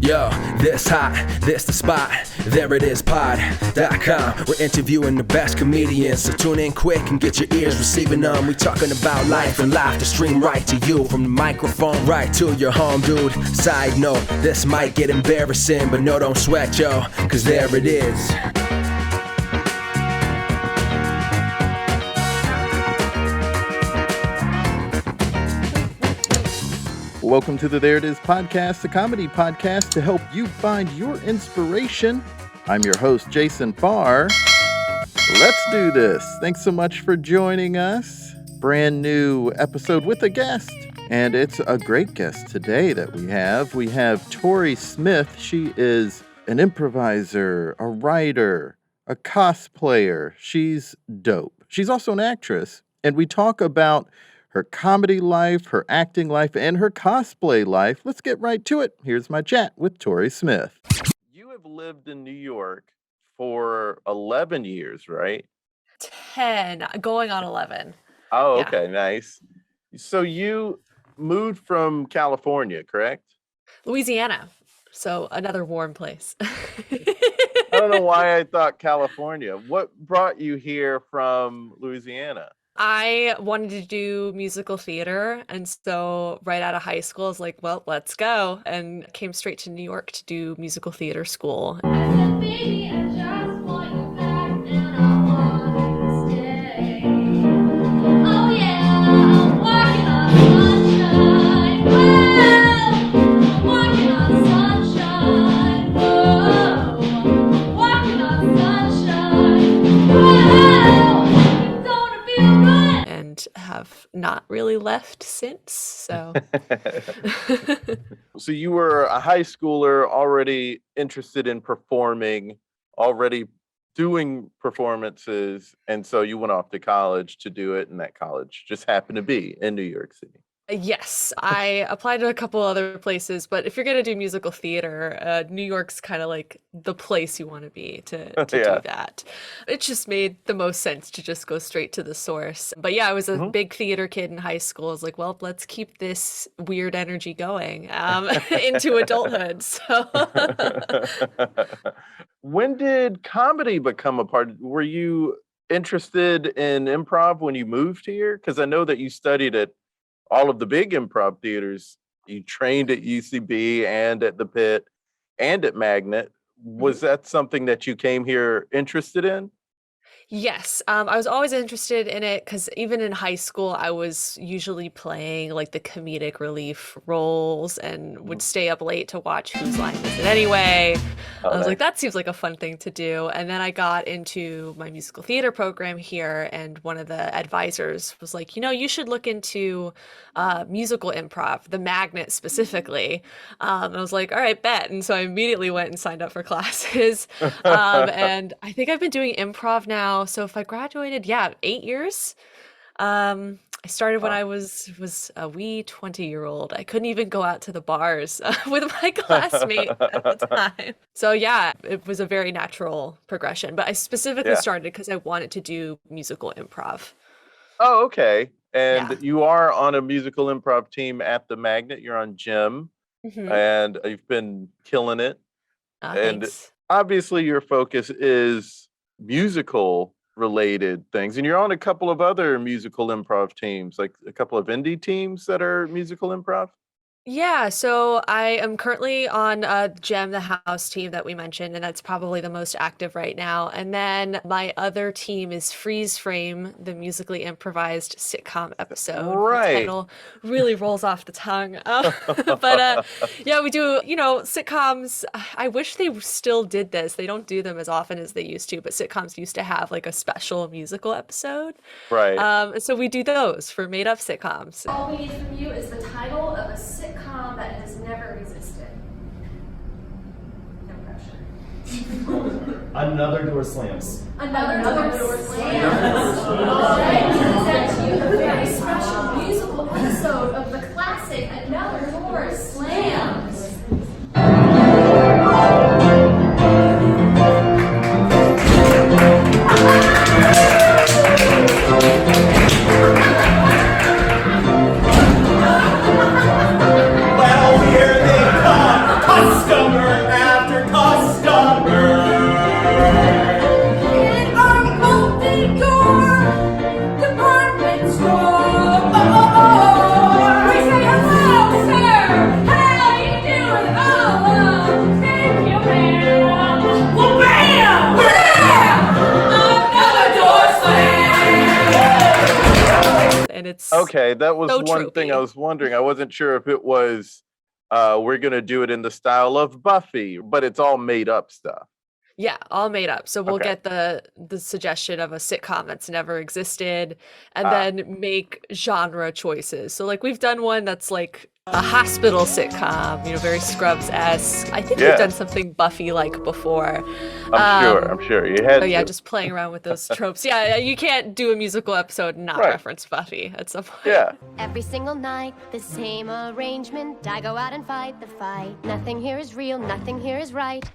Yo, this hot, this the spot, there it is, pod.com. We're interviewing the best comedians, so tune in quick and get your ears receiving them. We talking about life and life to stream right to you, from the microphone right to your home, dude. Side note, this might get embarrassing, but no, don't sweat, yo, cause there it is. Welcome to the There It Is podcast, a comedy podcast to help you find your inspiration. I'm your host, Jason Farr. Let's do this. Thanks so much for joining us. Brand new episode with a guest. And it's a great guest today that we have. We have Tori Smith. She is an improviser, a writer, a cosplayer. She's dope. She's also an actress. And we talk about her comedy life, her acting life, and her cosplay life. Let's get right to it. Here's my chat with Tori Smith. You have lived in New York for 11 years, right? 10, going on 11. Oh, Yeah. okay, nice. So you moved from California, correct? Louisiana, so another warm place. I don't know why I thought California. What brought you here from Louisiana? I wanted to do musical theater, and so right out of high school, I was like, well, let's go, and came straight to New York to do musical theater school. I said, baby, I just want you back, and I want to stay. Oh yeah, I'm walking on sunshine. Whoa, I'm walking on sunshine. Whoa, walking on sunshine. Whoa, don't feel good. And have not really left since, so. So you were a high schooler, already interested in performing, already doing performances, and so you went off to college to do it, and that college just happened to be in New York City. Yes, I applied to a couple other places, but if you're going to do musical theater, New York's kind of like the place you want to be to Yeah. do that. It just made the most sense to just go straight to the source. But yeah, I was a big theater kid in high school. I was like, well, let's keep this weird energy going into adulthood. So When did comedy become a part? Were you interested in improv when you moved here? Because I know that you studied at all of the big improv theaters. You trained at UCB and at the Pit and at Magnet. Was that something that you came here interested in? yes, I was always interested in it because even in high school, I was usually playing like the comedic relief roles and would stay up late to watch Whose Line Is It Anyway. I was like, that seems like a fun thing to do. And then I got into my musical theater program here, and one of the advisors was like, you should look into musical improv, the Magnet specifically. And I was like, all right, bet. And so I immediately went and signed up for classes. And I think I've been doing improv now. So if I graduated, 8 years. I started when I was a wee 20-year-old. I couldn't even go out to the bars with my classmates at the time. So yeah, it was a very natural progression. But I specifically Yeah. started because I wanted to do musical improv. Oh, okay. And Yeah. you are on a musical improv team at the Magnet. You're on Gym, Mhm. and you've been killing it. And Thanks. obviously, your focus is musical related things. And you're on a couple of other musical improv teams, like a couple of indie teams that are musical improv. Yeah, so I am currently on Gem, the house team that we mentioned, and that's probably the most active right now. And then my other team is Freeze Frame, the musically improvised sitcom episode. Right. The title really rolls off the tongue. But yeah, we do, sitcoms. I wish they still did this. They don't do them as often as they used to, but sitcoms used to have like a special musical episode. Right. So we do those for made up sitcoms. All we need from you is the title of a sitcom that has never existed. No pressure. Another door slams. Another door slams. All right, we present to you a very special musical episode of the classic Another Door Slams. Well, here they come, customers. It's Okay, that was so one thing I tropey. was wondering. I wasn't sure if it was we're gonna do it in the style of Buffy, but it's all made up stuff. Yeah, all made up. So we'll Okay. get the suggestion of a sitcom that's never existed and Ah, then make genre choices. So like we've done one that's like a hospital sitcom, very Scrubs-esque. I think we've done yes, something Buffy-like before. I'm sure. Um, I'm sure you so had yeah, to. just playing around with those tropes. Yeah, you can't do a musical episode and not Right. reference Buffy at some point. Yeah. Every single night, the same arrangement. I go out and fight the fight. Nothing here is real, nothing here is right.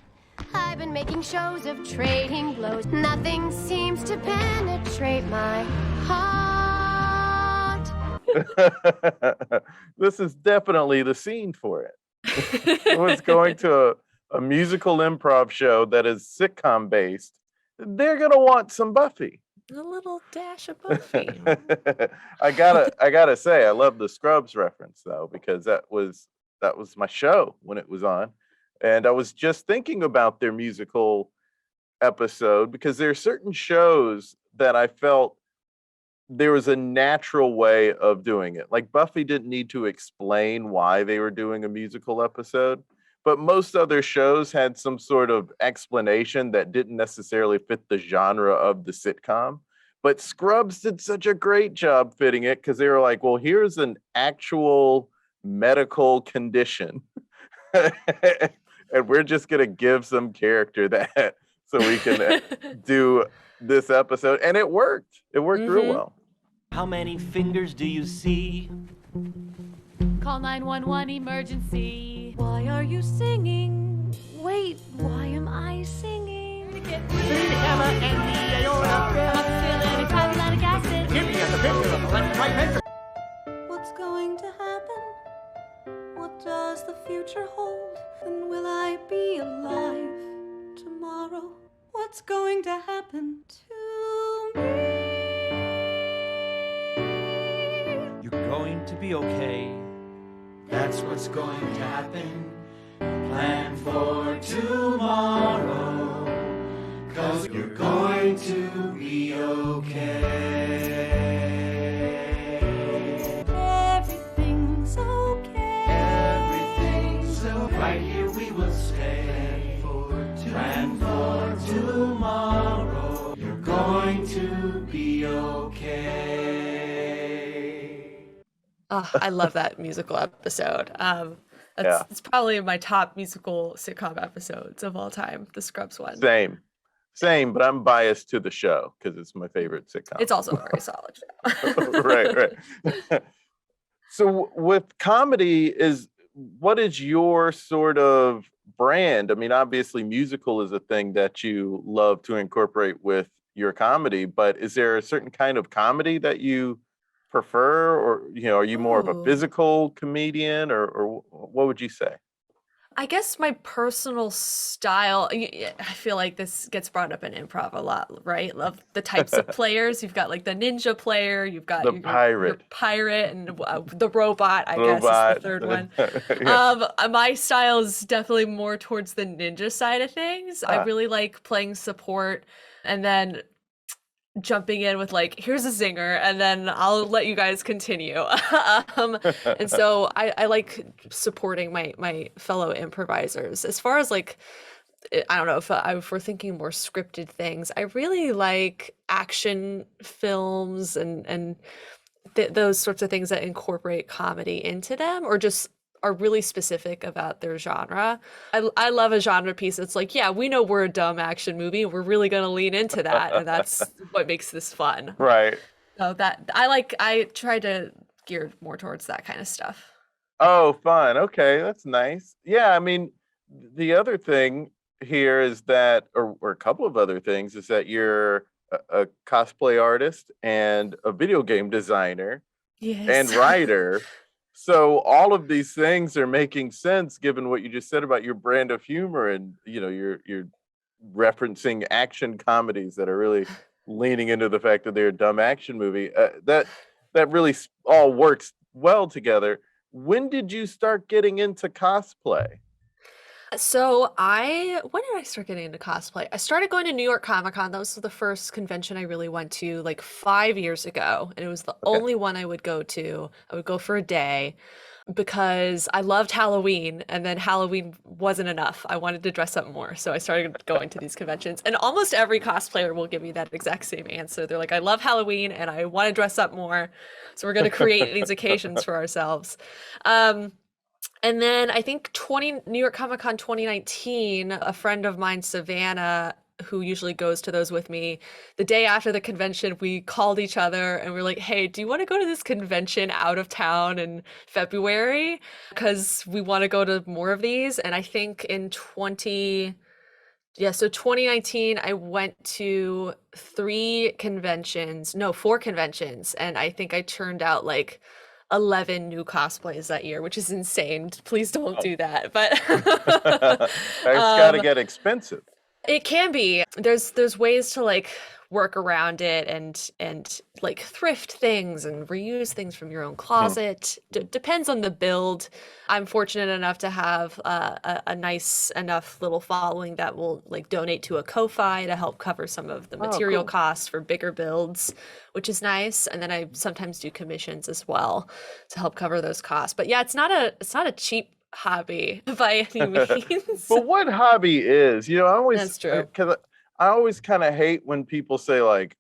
I've been making shows of trading blows. Nothing seems to penetrate my heart. This is definitely the scene for it. Someone's going to a musical improv show that is sitcom based. They're gonna want some Buffy. A little dash of Buffy. I gotta say, I love the Scrubs reference though, because that was my show when it was on. And I was just thinking about their musical episode because there are certain shows that I felt there was a natural way of doing it. Like Buffy didn't need to explain why they were doing a musical episode, but most other shows had some sort of explanation that didn't necessarily fit the genre of the sitcom. But Scrubs did such a great job fitting it because they were like, well, here's an actual medical condition. And we're just going to give some character that so we can do this episode. And it worked. It worked real well. How many fingers do you see? Call 911 emergency. Why are you singing? Wait, why am I singing? I'm feeling carbonic acid. What's going to happen? What does the future hold? And will I be alive tomorrow? What's going to happen to me? You're going to be okay. That's what's going to happen. Plan for tomorrow. 'Cause you're going to be okay. Everything's okay. Everything's okay. Right here we will stay. Plan for tomorrow. You're going to be okay. Oh, I love that musical episode. Yeah. It's probably in my top musical sitcom episodes of all time, the Scrubs one. Same, but I'm biased to the show because it's my favorite sitcom. It's also a very solid show. Right. So with comedy, what is your sort of brand? I mean, obviously musical is a thing that you love to incorporate with your comedy, but is there a certain kind of comedy that you prefer, or are you more of a Ooh. physical comedian, or what would you say? I guess my personal style, I feel like this gets brought up in improv a lot, right? Love the types of players. You've got like the ninja player, you've got The your pirate. pirate, and the robot, I guess, is Robot. the third one. Yeah. My style is definitely more towards the ninja side of things. I Ah. really like playing support and then jumping in with like, here's a zinger, and then I'll let you guys continue. And so I like supporting my fellow improvisers. As far as like, I don't know if we're thinking more scripted things, I really like action films and those sorts of things that incorporate comedy into them or just are really specific about their genre. I love a genre piece that's like, yeah, we know we're a dumb action movie. We're really going to lean into that. And that's what makes this fun. Right. So I try to gear more towards that kind of stuff. Oh, fun. Okay, that's nice. Yeah, I mean, the other thing here is that, or a couple of other things, is that you're a cosplay artist and a video game designer Yes. and writer. So all of these things are making sense given what you just said about your brand of humor, and you're referencing action comedies that are really leaning into the fact that they're a dumb action movie. That really all works well together. When did you start getting into cosplay? When did I start getting into cosplay? I started going to New York Comic Con. That was the first convention I really went to like 5 years ago. And it was the Okay. only one I would go to. I would go for a day because I loved Halloween, and then Halloween wasn't enough. I wanted to dress up more. So I started going to these conventions. And almost every cosplayer will give you that exact same answer. They're like, I love Halloween and I want to dress up more. So we're going to create these occasions for ourselves. Um, and then I think New York Comic Con 2019, a friend of mine, Savannah, who usually goes to those with me, the day after the convention, we called each other and we're like, hey, do you want to go to this convention out of town in February? Because we want to go to more of these. And I think so 2019, I went to 4 conventions, and I think I turned out like 11 new cosplays that year, which is insane. Please don't Oh. do that. But It's got to get expensive. it can be. There's ways to like work around it and like thrift things and reuse things from your own closet. Depends on the build. I'm fortunate enough to have a nice enough little following that will like donate to a Ko-fi to help cover some of the material cool. costs for bigger builds, which is nice. And then I sometimes do commissions as well to help cover those costs. But yeah, it's not a cheap hobby by any means. But what hobby is? I always That's true. because I always kind of hate when people say like,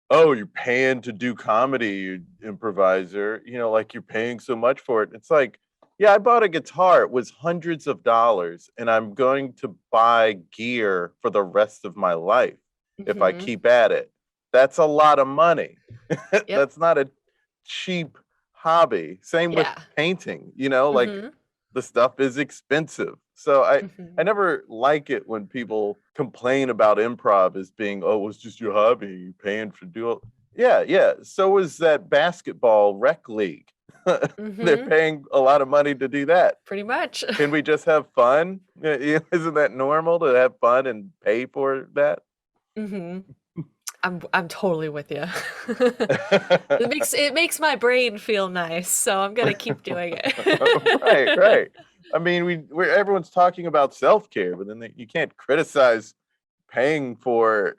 "Oh, you're paying to do comedy, you improviser." Like you're paying so much for it. It's like, yeah, I bought a guitar. It was hundreds of dollars, and I'm going to buy gear for the rest of my life if I Mhm. keep at it. That's a lot of money. Yep. That's not a cheap hobby. Same with Yeah. painting. Like Mhm. the stuff is expensive. So I Mhm. never like it when people complain about improv as being, oh, it's just your hobby, you're paying for do it. Yeah. So is that basketball rec league. They're Mhm. paying a lot of money to do that. Pretty much. Can we just have fun? Isn't that normal to have fun and pay for that? Mhm. I'm totally with you. It makes my brain feel nice, so I'm gonna keep doing Right, it. right. I mean, everyone's talking about self-care, but then you can't criticize paying for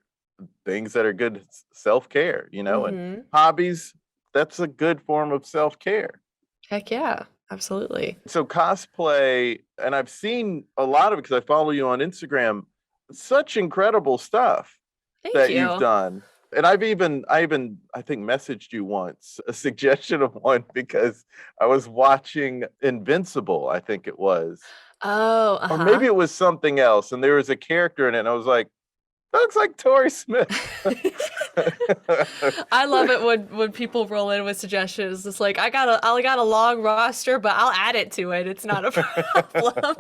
things that are good self-care, and Mhm. hobbies, that's a good form of self-care. Heck yeah, absolutely. So cosplay, and I've seen a lot of it because I follow you on Instagram, such incredible stuff Thank that you've you. done. And I think messaged you once a suggestion of one because I was watching Invincible, I think it was. Oh, Or uh-huh. maybe it was something else, and there was a character in it, and I was like, that looks like Tori Smith. I love it when people roll in with suggestions. It's like I got a long roster, but I'll add it to it. It's not a problem.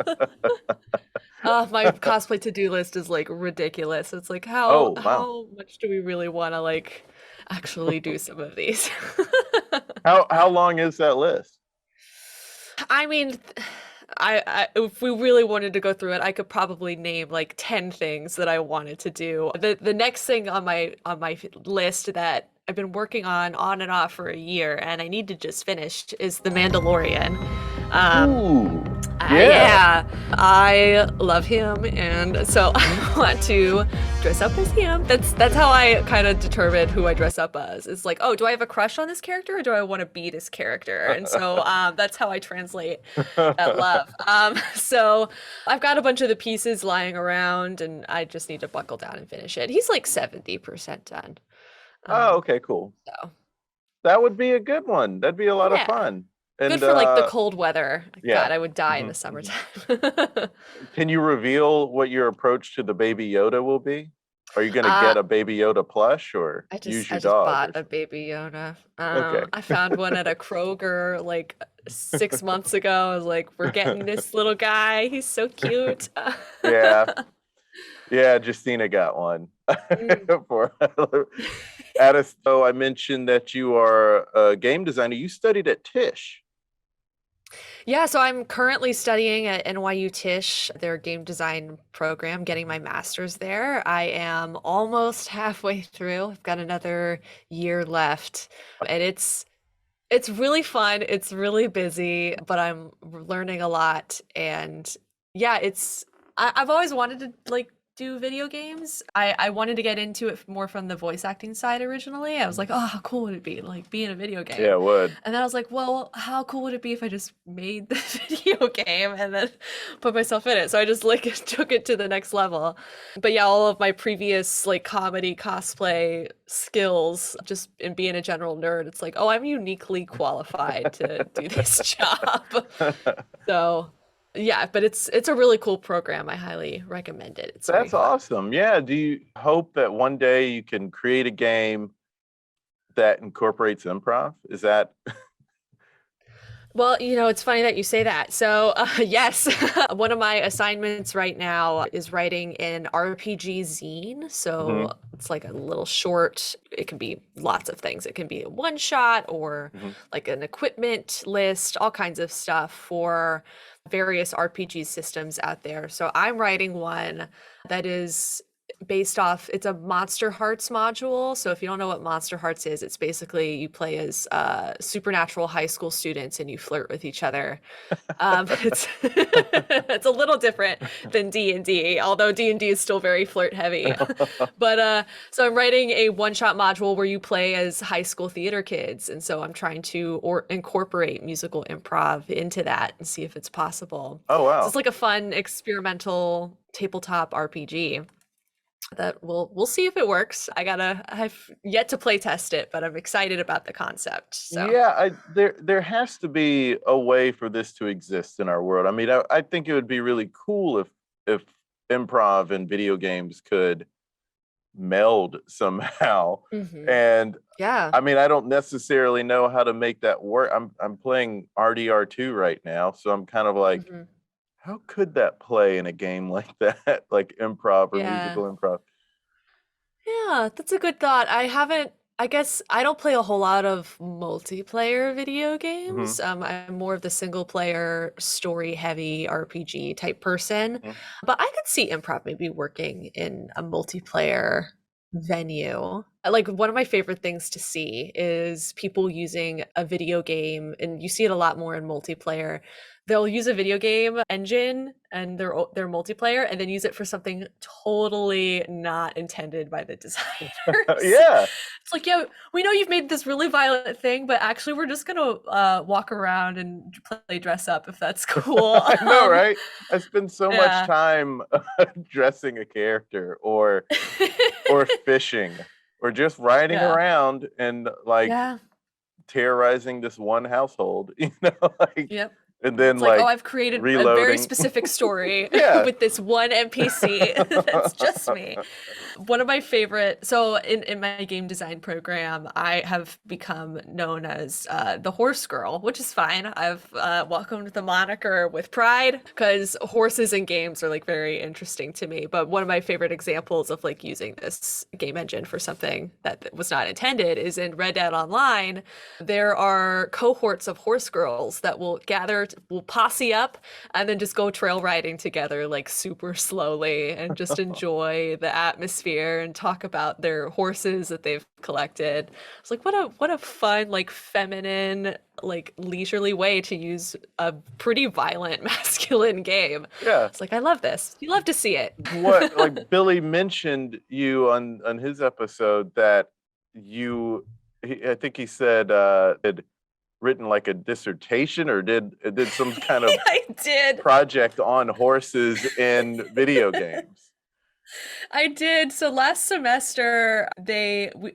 My cosplay to-do list is like ridiculous. It's like how Oh, wow. how much do we really want to like actually do some of these? How long is that list? I mean, I if we really wanted to go through it, I could probably name like 10 things that I wanted to do. The next thing on my list that I've been working on and off for a year and I need to just finish is The Mandalorian. Um, Ooh, yeah. yeah, I love him, and so I want to dress up as him. That's how I kind of determine who I dress up as. It's like, oh, do I have a crush on this character, or do I want to be this character? And so that's how I translate that love. So I've got a bunch of the pieces lying around, and I just need to buckle down and finish it. He's like 70% done. Oh, Um, okay, cool. so That would be a good one. That'd be a lot of yeah, fun. good And for like the cold weather. yeah. God, I would die in the Mhm, mhm. summertime. Can you reveal what your approach to the Baby Yoda will be? Are you going to Uh, get a Baby Yoda plush or I use just your I just dog bought or a something? baby Yoda. Okay. I found one at a Kroger like 6 months ago. I was like, we're getting this little guy. He's so cute. Yeah. Yeah, Justina got one. Mm. For Addis, though, I mentioned that you are a game designer. You studied at Tisch. Yeah, so I'm currently studying at NYU Tisch, their game design program, getting my master's there. I am almost halfway through. I've got another year left, and it's really fun. It's really busy, but I'm learning a lot, and yeah, I've always wanted to like do video games. I wanted to get into it more from the voice acting side originally. I was like, oh, how cool would it be to like be in a video game? Yeah, it would. And then I was like, well, how cool would it be if I just made the video game and then put myself in it? So I just like took it to the next level. But yeah, all of my previous like comedy cosplay skills, just in being a general nerd, it's like, oh, I'm uniquely qualified to do this job. So yeah, but it's a really cool program. I highly recommend it. It's very That's fun. awesome. Yeah. Do you hope that one day you can create a game that incorporates improv? Is that Well, it's funny that you say that. So, yes, one of my assignments right now is writing an RPG zine. So, Mhm. it's like a little short. It can be lots of things. It can be a one shot or Mhm. like an equipment list, all kinds of stuff for various RPG systems out there. So, I'm writing one that is based off, it's a Monster Hearts module. So if you don't know what Monster Hearts is, it's basically you play as supernatural high school students and you flirt with each other. It's it's a little different than D&D, although D&D is still very flirt heavy. But so I'm writing a one-shot module where you play as high school theater kids, and so I'm trying to incorporate musical improv into that and see if it's possible. Oh, So wow. it's like a fun experimental tabletop RPG that we'll see if it works. I've yet to play test it, but I'm excited about the concept. So Yeah, there has to be a way for this to exist in our world. I mean, I think it would be really cool if improv and video games could meld somehow. Mhm. And Yeah. I mean, I don't necessarily know how to make that work. I'm playing RDR2 right now, so I'm kind of like, Mhm. how could that play in a game like that, like improv or Yeah. musical improv? Yeah, that's a good thought. I guess I don't play a whole lot of multiplayer video Hmm. games. I'm more of the single player story heavy RPG type person, Hmm. but I could see improv maybe working in a multiplayer venue. Like one of my favorite things to see is people using a video game, and you see it a lot more in multiplayer. They'll use a video game engine and their multiplayer and then use it for something totally not intended by the designers. Yeah, It's like, yeah, we know you've made this really violent thing, but actually we're just gonna walk around and play dress up if that's cool. I know, right? I spend so much Yeah. time dressing a character or fishing or just riding Yeah. around and like Yeah. terrorizing this one household, like, Yep. and then It's like, oh, like I've created a very reloading. specific story Yeah. with this one NPC that's just me. One of my favorite, so in my game design program, I have become known as the horse girl, which is fine. I've welcomed the moniker with pride because horses in games are like very interesting to me. But one of my favorite examples of like using this game engine for something that was not intended is in Red Dead Online. There are cohorts of horse girls that will will posse up and then just go trail riding together like super slowly and just enjoy the atmosphere and talk about their horses that they've collected. It's like what a fun, like feminine, like leisurely way to use a pretty violent masculine game. Yeah. It's like I love this. You love to see it. What, like Billy mentioned you on his episode that I think he said had written like a dissertation or did some kind of I did. project on horses in video games. I did. So last semester,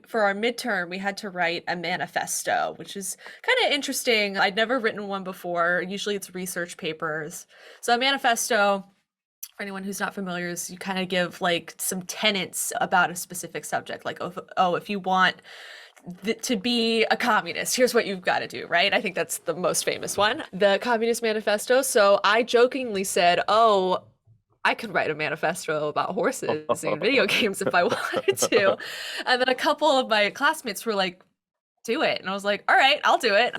for our midterm, we had to write a manifesto, which is kind of interesting. I'd never written one before. Usually it's research papers. So a manifesto, for anyone who's not familiar, is you kind of give like some tenets about a specific subject. Like, if you want to be a communist, here's what you've got to do, right? I think that's the most famous one, the Communist Manifesto. So I jokingly said, oh, I could write a manifesto about horses in video games if I wanted to. And then a couple of my classmates were like, do it. And I was like, all right, I'll do it.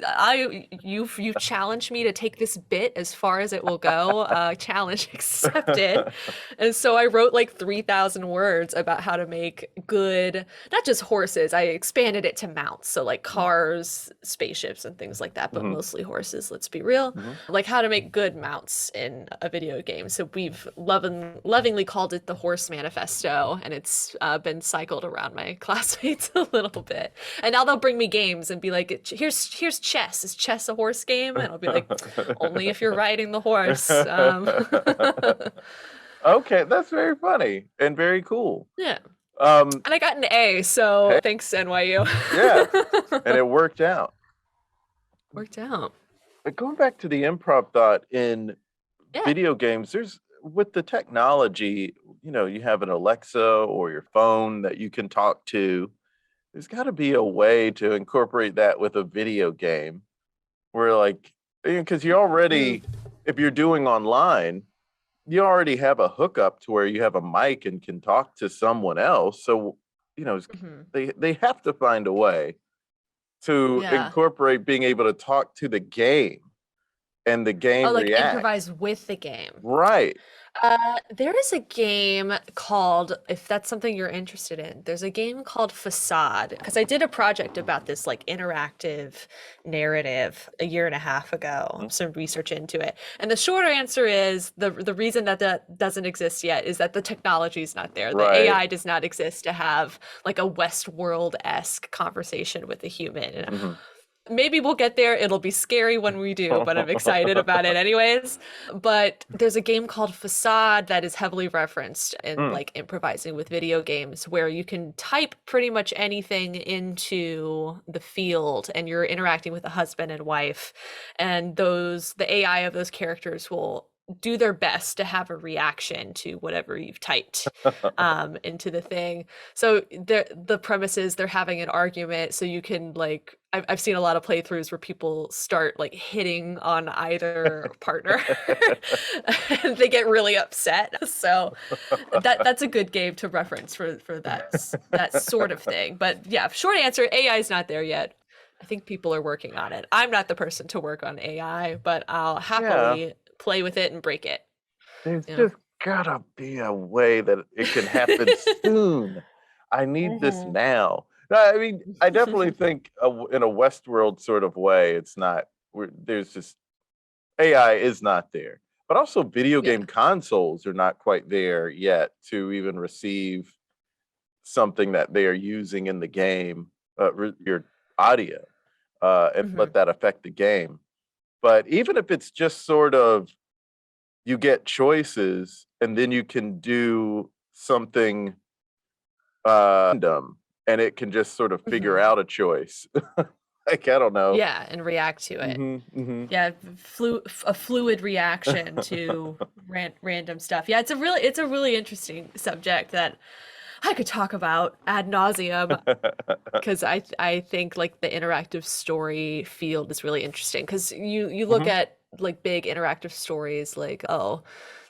You've challenged me to take this bit as far as it will go. Challenge accepted. And so I wrote like 3,000 words about how to make good, not just horses. I expanded it to mounts. So like cars, spaceships, and things like that, but mostly horses, let's be real. Like how to make good mounts in a video game. So we've lovingly called it the Horse Manifesto, and it's been cycled around my classmates a little bit. And now they'll bring me games and be like, here's chess. Is chess a horse game? And I'll be like, only if you're riding the horse. Okay, that's very funny and very cool. Yeah. Um, And I got an A, so Hey. thanks, NYU. yeah, and it worked out. Worked out. But going back to the improv thought in Yeah. video games, there's with the technology, you have an Alexa or your phone that you can talk to. There's got to be a way to incorporate that with a video game where, like, because you already, if you're doing online, you already have a hookup to where you have a mic and can talk to someone else. So, they have to find a way to Yeah. incorporate being able to talk to the game and the game Oh, like react. improvise with the game. Right. There is a game called, if that's something you're interested in, there's a game called Facade. Because I did a project about this like interactive narrative a year and a half ago, some research into it. And the short answer is the reason that doesn't exist yet is that the technology is not there. The Right. AI does not exist to have like a Westworld-esque conversation with a human. And maybe we'll get there. It'll be scary when we do, but I'm excited about it anyways. But there's a game called Facade that is heavily referenced in like improvising with video games, where you can type pretty much anything into the field and you're interacting with a husband and wife, and the AI of those characters will do their best to have a reaction to whatever you've typed into the thing. So the premise is they're having an argument, so you can like I've seen a lot of playthroughs where people start like hitting on either partner and they get really upset. So that's a good game to reference for that sort of thing. But yeah, short answer, AI is not there yet. I think people are working on it. I'm not the person to work on AI, but I'll happily play with it and break it. There's You know? just gotta be a way that it can happen soon. I need this now. No, I mean, I definitely think in a Westworld sort of way, it's not. There's just AI is not there, but also video game consoles are not quite there yet to even receive something that they are using in the game, your audio, and let that affect the game. But even if it's just sort of you get choices and then you can do something random and it can just sort of figure out a choice. Like, I don't know. Yeah, and react to it. Yeah, a fluid reaction to random stuff. Yeah, it's a really interesting subject that I could talk about ad nauseum, because I think like the interactive story field is really interesting, because you look at like big interactive stories like, oh,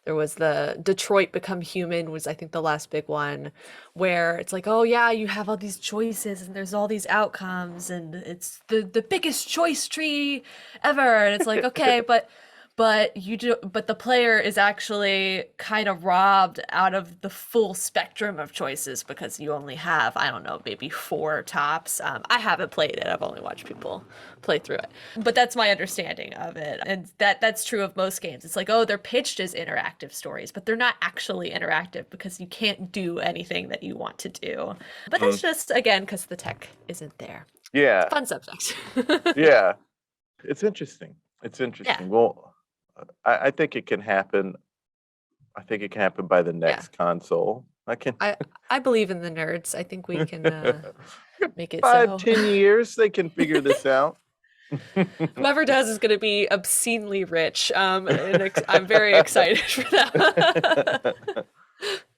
there was the Detroit Become Human was I think the last big one, where it's like, oh yeah, you have all these choices and there's all these outcomes and it's the biggest choice tree ever, and it's like, okay, but the player is actually kind of robbed out of the full spectrum of choices because you only have, I don't know, maybe 4 tops. I haven't played it. I've only watched people play through it. But that's my understanding of it. And that's true of most games. It's like, oh, they're pitched as interactive stories, but they're not actually interactive because you can't do anything that you want to do. But that's just, again, because the tech isn't there. Yeah. Fun subject. Yeah. It's interesting. It's interesting. Yeah. Well, I think it can happen. I think it can happen by the next console. I believe in the nerds. I think we can make it 5, so. 10 years, they can figure this out. Whoever does is going to be obscenely rich. And I'm very excited for that.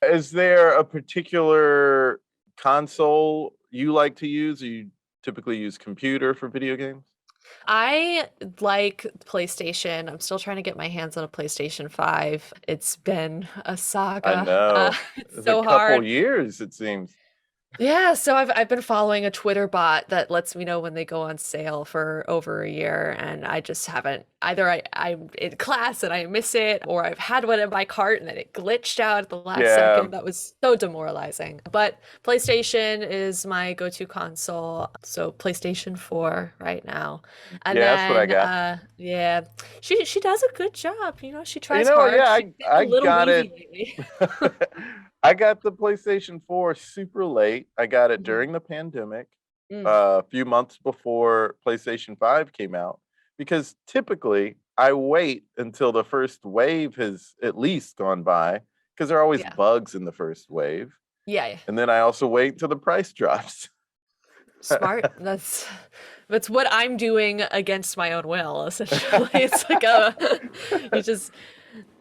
Is there a particular console you like to use? Or you typically use computer for video games? I like PlayStation. I'm still trying to get my hands on a PlayStation 5. It's been a saga. I know. It's It's so a couple hard. years, it seems. Yeah, so I've been following a Twitter bot that lets me know when they go on sale for over a year, and I just haven't either. I'm in class and I miss it, or I've had one in my cart and then it glitched out at the last Yeah, second. That was so demoralizing. But PlayStation is my go-to console, so PlayStation 4 right now. And yeah, that's what I then got. yeah, she does a good job. She You tries know, hard. yeah, She's getting I a little got wheezy it. lately. I got the PlayStation 4 super late. I got it Mhm. during the pandemic, Mm, a few months before PlayStation 5 came out, because typically I wait until the first wave has at least gone by, because there are always yeah. bugs in the first wave. Yeah, And then I also wait until the price drops. smart. That's what I'm doing against my own will, essentially. It's like a you just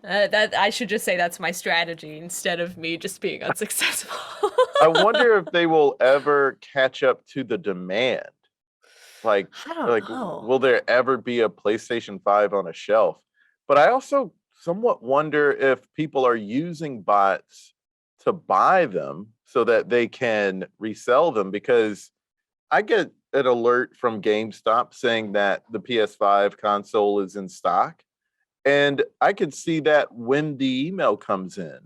that I should just say that's my strategy instead of me just being unsuccessful. I wonder if they will ever catch up to the demand. Like I don't like know. will there ever be a PlayStation 5 on a shelf? But I also somewhat wonder if people are using bots to buy them so that they can resell them, because I get an alert from GameStop saying that the PS5 console is in stock, and I can see that when the email comes in.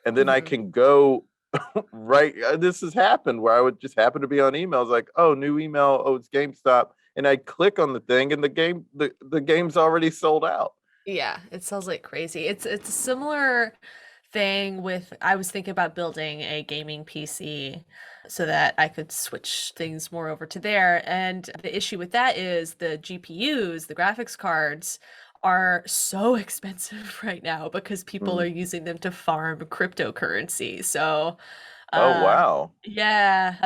And then I Mhm. can go right. This has happened where I would just happen to be on emails like, oh, new email, oh, it's GameStop. And I click on the thing and the game's already sold out. Yeah, it sells like crazy. It's a similar thing with I was thinking about building a gaming PC so that I could switch things more over to there. And the issue with that is the GPUs, the graphics cards, are so expensive right now because people Mm. are using them to farm cryptocurrency. So, Oh, uh, wow. yeah,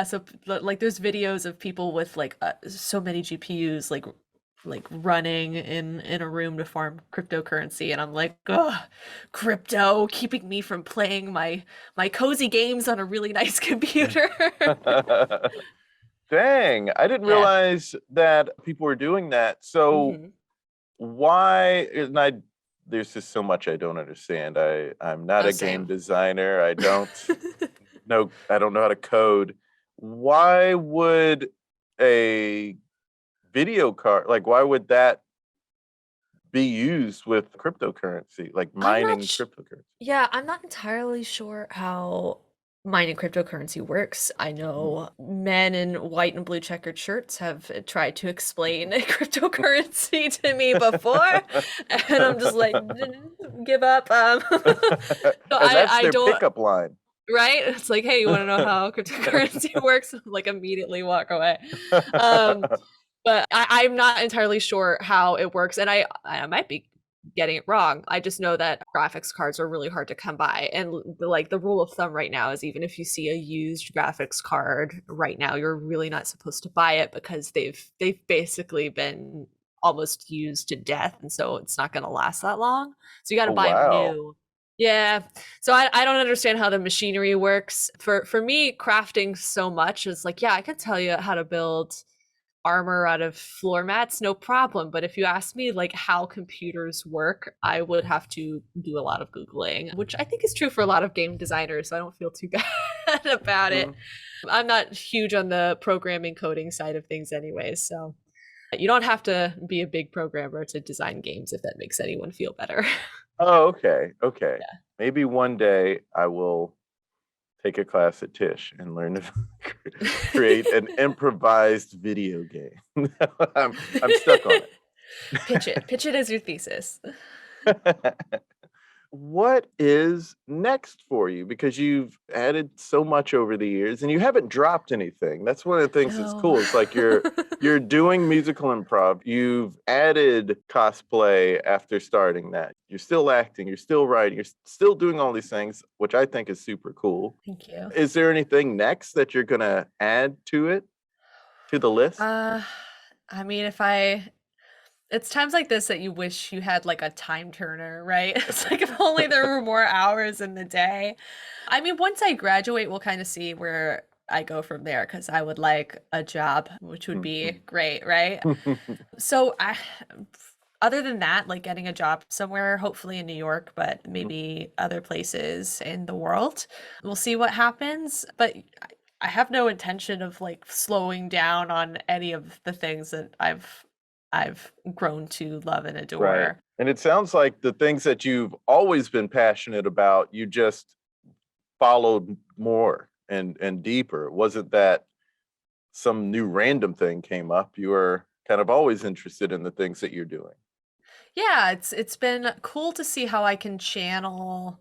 like there's videos of people with like so many GPUs like running in a room to farm cryptocurrency, and I'm like, ugh, crypto keeping me from playing my cozy games on a really nice computer. Dang, I didn't Yeah. realize that people were doing that. So Hmm. why and I there's just so much I don't understand. I'm not Oh, a game same. designer. I don't know how to code. Why would a video card, like why would that be used with cryptocurrency, like I'm not mining sh cryptocurrency? Yeah, I'm not entirely sure how mining cryptocurrency works. I Mhm. know men in white and blue checkered shirts have tried to explain cryptocurrency to me before, and I'm just like, give up." So And that's I their don't, pickup line. right? It's like, "Hey, you want to know how cryptocurrency works?" Like immediately walk away. Um, but I'm not entirely sure how it works, and I might be getting it wrong. I just know that graphics cards are really hard to come by, and the rule of thumb right now is even if you see a used graphics card right now, you're really not supposed to buy it because they've basically been almost used to death, and so it's not going to last that long. So you got to Oh, buy them wow. new. Yeah. So I don't understand how the machinery works. For me, crafting so much is like, yeah, I could tell you how to build armor out of floor mats, no problem. But if you ask me like how computers work, I would have to do a lot of Googling, which I think is true for a lot of game designers. So I don't feel too bad about it. Mhm. I'm not huge on the programming coding side of things anyways. So you don't have to be a big programmer to design games if that makes anyone feel better. Oh, okay. Okay. Yeah. Maybe one day I will take a class at Tisch and learn to create an improvised video game. I'm stuck on Pitch it. Pitch it as your thesis. it. What is next for you? Because you've added so much over the years and you haven't dropped anything. That's one of the things that's No. cool. It's like you're doing musical improv. You've added cosplay after starting that. You're still acting, you're still writing, you're still doing all these things, which I think is super cool. Thank you. Is there anything next that you're gonna add to it, to the list? Uh, I mean, if I it's times like this that you wish you had like a time turner, right? It's like if only there were more hours in the day. I mean, once I graduate, we'll kind of see where I go from there because I would like a job, which would be great, right? So other than that, like getting a job somewhere, hopefully in New York, but maybe other places in the world. We'll see what happens. But I have no intention of like slowing down on any of the things that I've grown to love and Right. adore. And it sounds like the things that you've always been passionate about, you just followed more and deeper. It wasn't that some new random thing came up. You were kind of always interested in the things that you're doing. Yeah, it's been cool to see how I can channel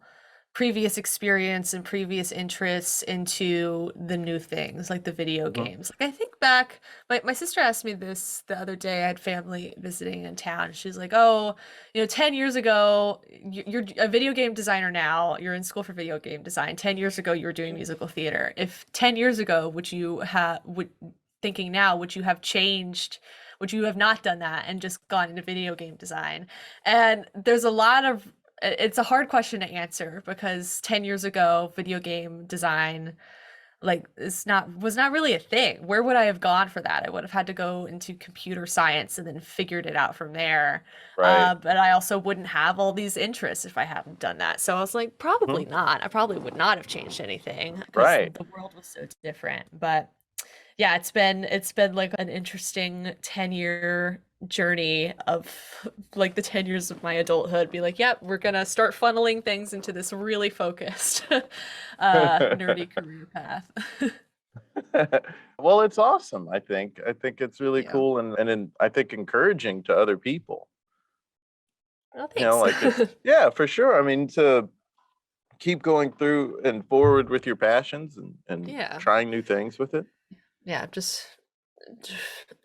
previous experience and previous interests into the new things, like the video Mhm. games. Like I think back, my sister asked me this the other day. I had family visiting in town. She's like, "Oh, 10 years ago, you're a video game designer now. You're in school for video game design. 10 years ago, you were doing musical theater. If 10 years ago, would thinking now, would you have changed? Would you have not done that and just gone into video game design?" And there's a lot of it's a hard question to answer because 10 years ago, video game design like was not really a thing. Where would I have gone for that? I would have had to go into computer science and then figured it out from there. Right. But I also wouldn't have all these interests if I hadn't done that. So I was like, probably Mhm. not. I probably would not have changed anything because Right. the world was so different. But yeah, it's been like an interesting 10-year journey of like the 10 years of my adulthood. Be like, yep, we're gonna start funneling things into this really focused nerdy career path. Well, it's awesome, I think. I think it's really Yeah. cool and I think encouraging to other people. Well, You know, thanks. like it's yeah, for sure. I mean, to keep going through and forward with your passions and Yeah. trying new things with it. Yeah, just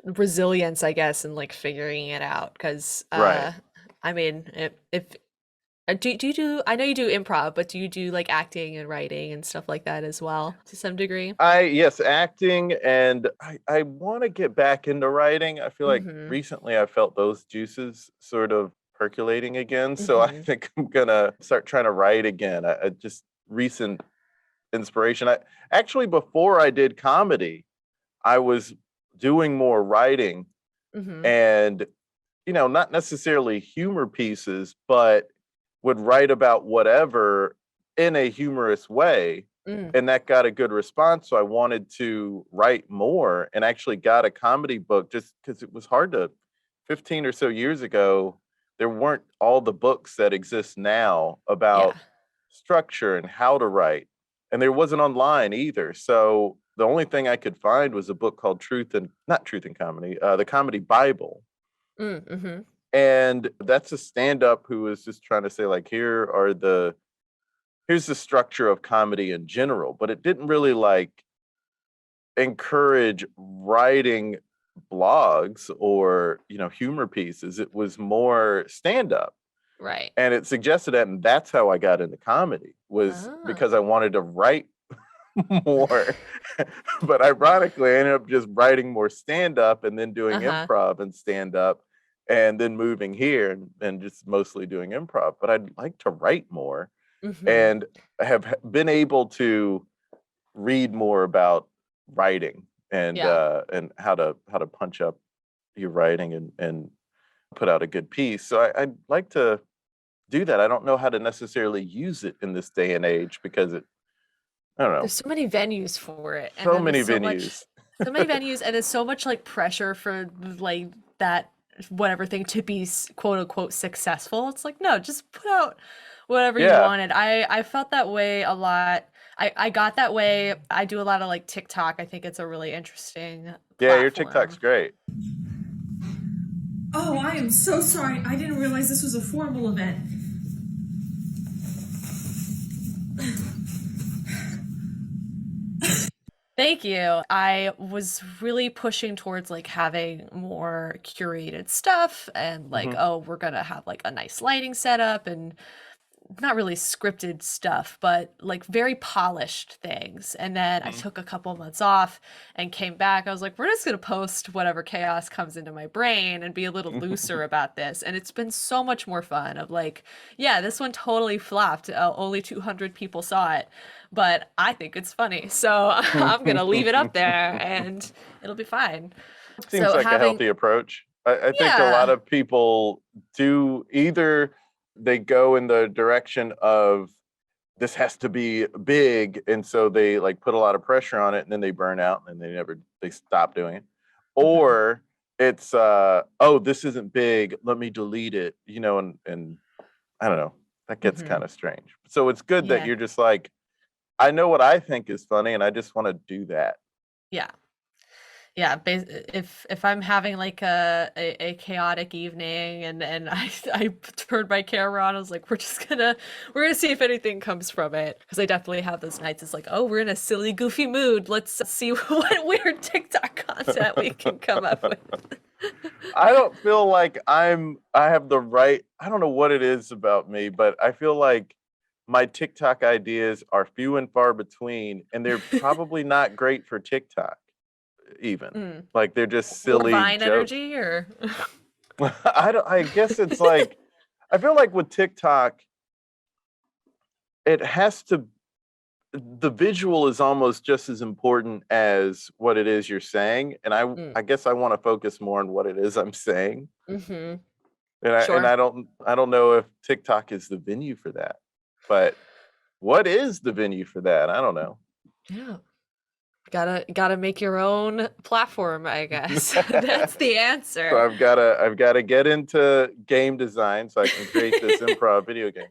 resilience, I guess, and like figuring it out. Because Right. I mean, if do you do, I know you do improv, but do you do like acting and writing and stuff like that as well to some degree? Yes, acting and I want to get back into writing. I feel like Mm-hmm. recently I felt those juices sort of percolating again. So I Mm-hmm. think I'm gonna start trying to write again. I just recent inspiration. I actually before I did comedy, I was doing more writing Mm-hmm. and not necessarily humor pieces, but would write about whatever in a humorous way. Mm. And that got a good response. So I wanted to write more and actually got a comedy book just because it was hard to 15 or so years ago. There weren't all the books that exist now Yeah. about structure and how to write. And there wasn't online either. So the only thing I could find was a book called not Truth and Comedy, the Comedy Bible. Mm-hmm. And that's a stand-up who is just trying to say, like, here's the structure of comedy in general, but it didn't really like encourage writing blogs or, humor pieces. It was more stand-up. Right. And it suggested that, and that's how I got into comedy, was Ah. because I wanted to write more. But ironically, I ended up just writing more stand-up and then doing Uh-huh. improv and stand-up and then moving here and just mostly doing improv. But I'd like to write more Mm-hmm. and have been able to read more about writing Yeah. and how to punch up your writing and put out a good piece. So I'd like to do that. I don't know how to necessarily use it in this day and age because I don't know, There's so many venues for it, and so then there's many venues. so many venues, and there's so much like pressure for like that whatever thing to be quote unquote successful. It's like no, just put out whatever you Yeah. wanted. I felt that way a lot. I got that way. I do a lot of like TikTok. I think it's a really interesting Yeah, your TikTok's platform. great. Oh, I am so sorry. I didn't realize this was a formal event. Thank you. I was really pushing towards like having more curated stuff and like, Mhm. oh, we're gonna have like a nice lighting setup and not really scripted stuff, but like very polished things. And then I Mhm. took a couple months off and came back. I was like, we're just going to post whatever chaos comes into my brain and be a little looser about this. And it's been so much more fun of like, yeah, this one totally flopped. Only 200 people saw it, but I think it's funny. So I'm going to leave it up there and it'll be fine. Seems So like a having, healthy approach. I think a lot yeah, of people do either they go in the direction of this has to be big, and so they like put a lot of pressure on it, and then they burn out, and they stop doing it. Or it's oh, this isn't big, let me delete it, and I don't know, that gets kind of strange. So it's good that Yeah. you're just like, I know what I think is funny, and I just want to do that. Yeah. Yeah, if I'm having like a chaotic evening and I turned my camera on, I was like, we're gonna see if anything comes from it, because I definitely have those nights. It's like, oh, we're in a silly, goofy mood. Let's see what weird TikTok content we can come up with. I don't feel like I have the right, I don't know what it is about me, but I feel like my TikTok ideas are few and far between, and they're probably not great for TikTok even. Like they're just More silly Vine jokes. energy, or I guess it's like, I feel like with TikTok, it has to, the visual is almost just as important as what it is you're saying. And I guess I want to focus more on what it is I'm saying. mm-hmm. And I don't know if TikTok is the venue for that. But what is the venue for that? I don't know. Yeah. Gotta make your own platform, I guess. That's the answer. So I've gotta get into game design so I can create this improv video game.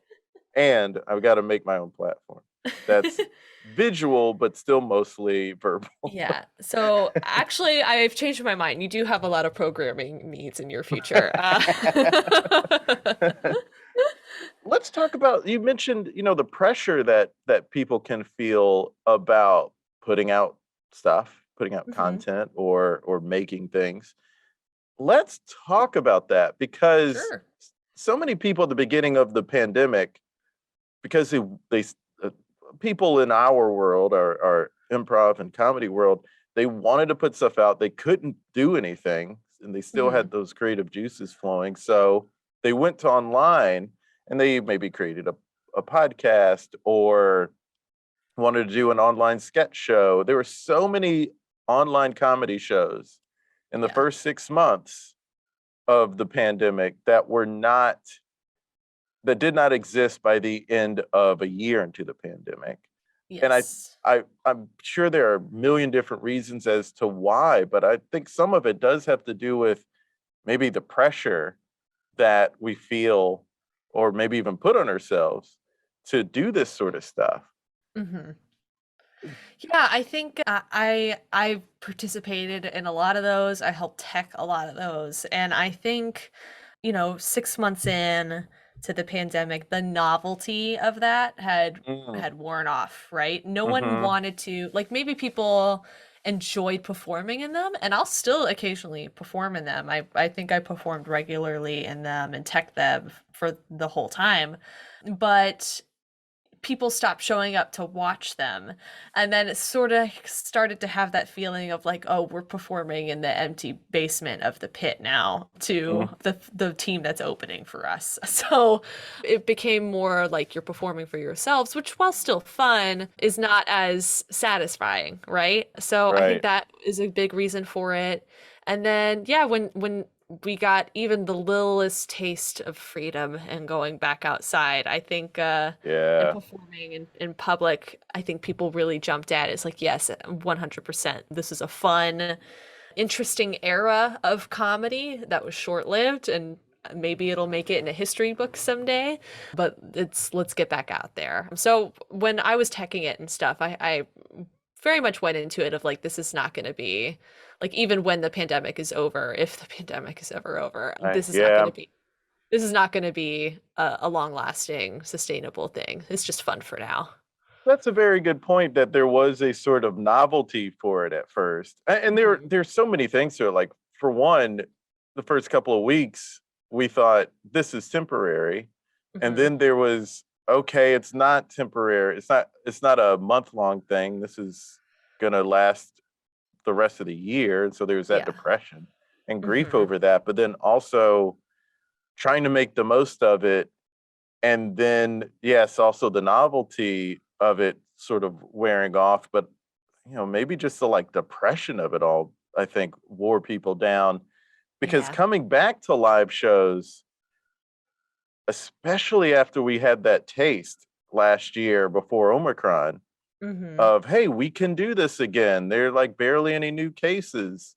And I've got to make my own platform. That's visual, but still mostly verbal. Yeah. So actually, I've changed my mind. You do have a lot of programming needs in your future. Let's talk about, you mentioned, the pressure that people can feel about putting out stuff, putting out content or making things. Let's talk about that, because so many people at the beginning of the pandemic, because they people in our world, our improv and comedy world, they wanted to put stuff out. They couldn't do anything, and they still had those creative juices flowing. So they went to online, and they maybe created a podcast or wanted to do an online sketch show. There were so many online comedy shows in the first 6 months of the pandemic that did not exist by the end of a year into the pandemic. Yes. And I'm sure there are a million different reasons as to why, but I think some of it does have to do with maybe the pressure that we feel, or maybe even put on ourselves, to do this sort of stuff. Yeah, I think I participated in a lot of those. I helped tech a lot of those, and I think 6 months in to the pandemic, the novelty of that had worn off, right? No one wanted to, like, maybe people enjoyed performing in them, and I'll still occasionally perform in them. I think I performed regularly in them and tech them for the whole time, but people stopped showing up to watch them. And then it sort of started to have that feeling of like, oh, we're performing in the empty basement of the pit now to the team that's opening for us. So it became more like you're performing for yourselves, which, while still fun, is not as satisfying, right? So I think that is a big reason for it. And then, yeah, when we got even the littlest taste of freedom and going back outside, I think and performing in public, I think people really jumped at it. It's like, yes, 100%. This is a fun, interesting era of comedy that was short-lived, and maybe it'll make it in a history book someday, but let's get back out there. So when I was teching it and stuff, I very much went into it of like, this is not going to be, like, even when the pandemic is over, if the pandemic is ever over, this is not going to be a long-lasting, sustainable thing. It's just fun for now. That's a very good point, that there was a sort of novelty for it at first. And there's so many things to it. Like, for one, the first couple of weeks, we thought this is temporary. And then there was, okay, it's not temporary. It's not a month-long thing. This is going to last the rest of the year. And so there's that depression and grief over that, but then also trying to make the most of it. And then, yes, also the novelty of it sort of wearing off, but maybe just the like depression of it all, I think, wore people down, because coming back to live shows, especially after we had that taste, last year before Omicron Mm-hmm. of, hey, we can do this again. There are like barely any new cases.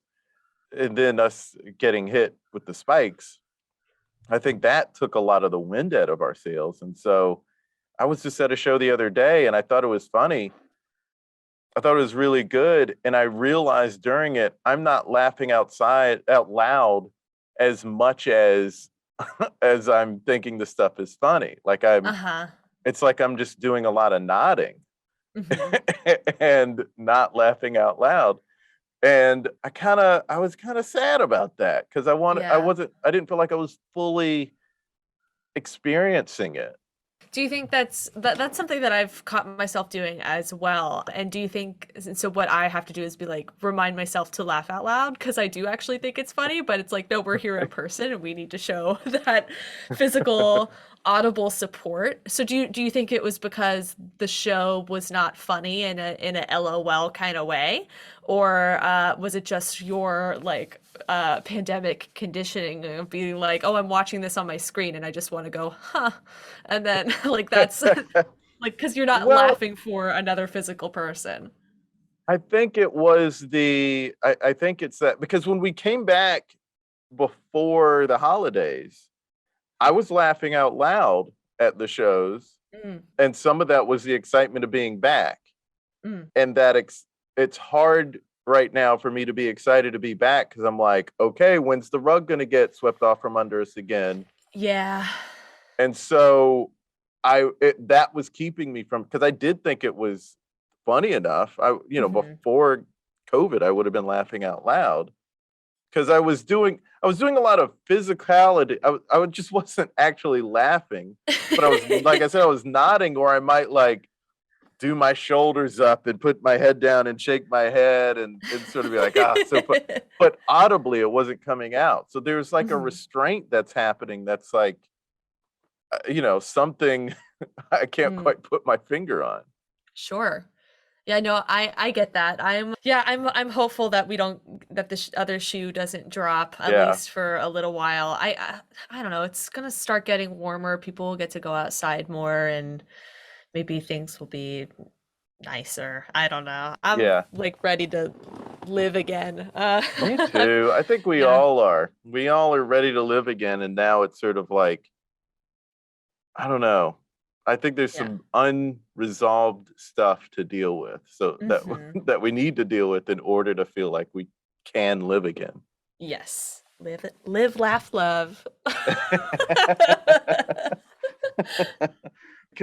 And then us getting hit with the spikes, I think that took a lot of the wind out of our sails. And so I was just at a show the other day and I thought it was funny. I thought it was really good. And I realized during it, I'm not laughing out loud as much as as I'm thinking the stuff is funny. Like Uh-huh. it's like I'm just doing a lot of nodding Mm-hmm. and not laughing out loud. And I was kind of sad about that because Yeah. I didn't feel like I was fully experiencing it. Do you think that's something that I've caught myself doing as well? And do you think so what I have to do is be like remind myself to laugh out loud because I do actually think it's funny, but it's like no, we're here in person and we need to show that physical audible support. So do you think it was because the show was not funny in a LOL kind of way, or was it just your like pandemic conditioning of being like, oh, I'm watching this on my screen and I just want to go, huh, and then like that's like because you're not Well, laughing for another physical person. I think it was I think it's that because when we came back before the holidays, I was laughing out loud at the shows, Mm, and some of that was the excitement of being back. mm. And it's hard right now for me to be excited to be back because I'm like, okay, when's the rug going to get swept off from under us again? Yeah. And so that was keeping me from, because I did think it was funny enough. Mhm. Before COVID, I would have been laughing out loud because I was doing a lot of physicality. I just wasn't actually laughing, but I was, like I said, I was nodding, or I might like do my shoulders up and put my head down and shake my head and sort of be like, but audibly it wasn't coming out. So there's like a Mhm. restraint that's happening that's like, something I can't Mm. quite put my finger on. Sure. Yeah, no, I get that. I'm hopeful that we don't that the other shoe doesn't drop at Yeah. least for a little while. I don't know. It's gonna start getting warmer. People will get to go outside more, and maybe things will be nicer. I don't know. I'm Yeah. like ready to live again. Me too. I think we Yeah. all are. We all are ready to live again. And now it's sort of like, I don't know. I think there's Yeah. some unresolved stuff to deal with. So that Hmm. that we need to deal with in order to feel like we can live again. Yes. Live, laugh, love.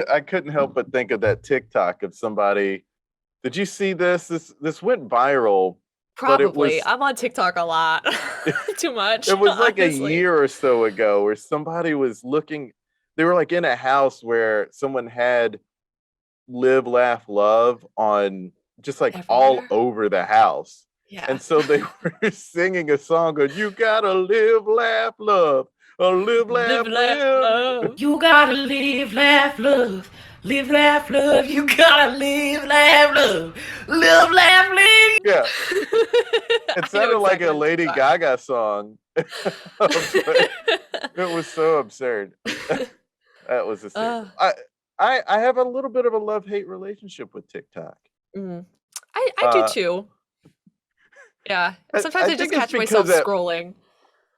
I couldn't help but think of that TikTok of somebody. Did you see this? This went viral, but Probably. I'm on TikTok a lot. Too much, it was like a honestly. year or so ago where somebody was looking, they were like in a house where someone had live, laugh, love on just like all Everywhere? over the house. Yeah. And so they were singing a song of you gotta live, laugh, love. Live, Live, laugh, laugh, live. love. You gotta live, laugh, love. Live, laugh, love. You gotta live, laugh, love. Live, laugh, live. Yeah. It I know sounded like exactly a what you're Lady talking Gaga song. But it was so absurd. That was Uh, hysterical. I have a little bit of a love-hate relationship with TikTok. mm. I do Uh, too. Yeah. Sometimes I I just think it's catch myself because that scrolling.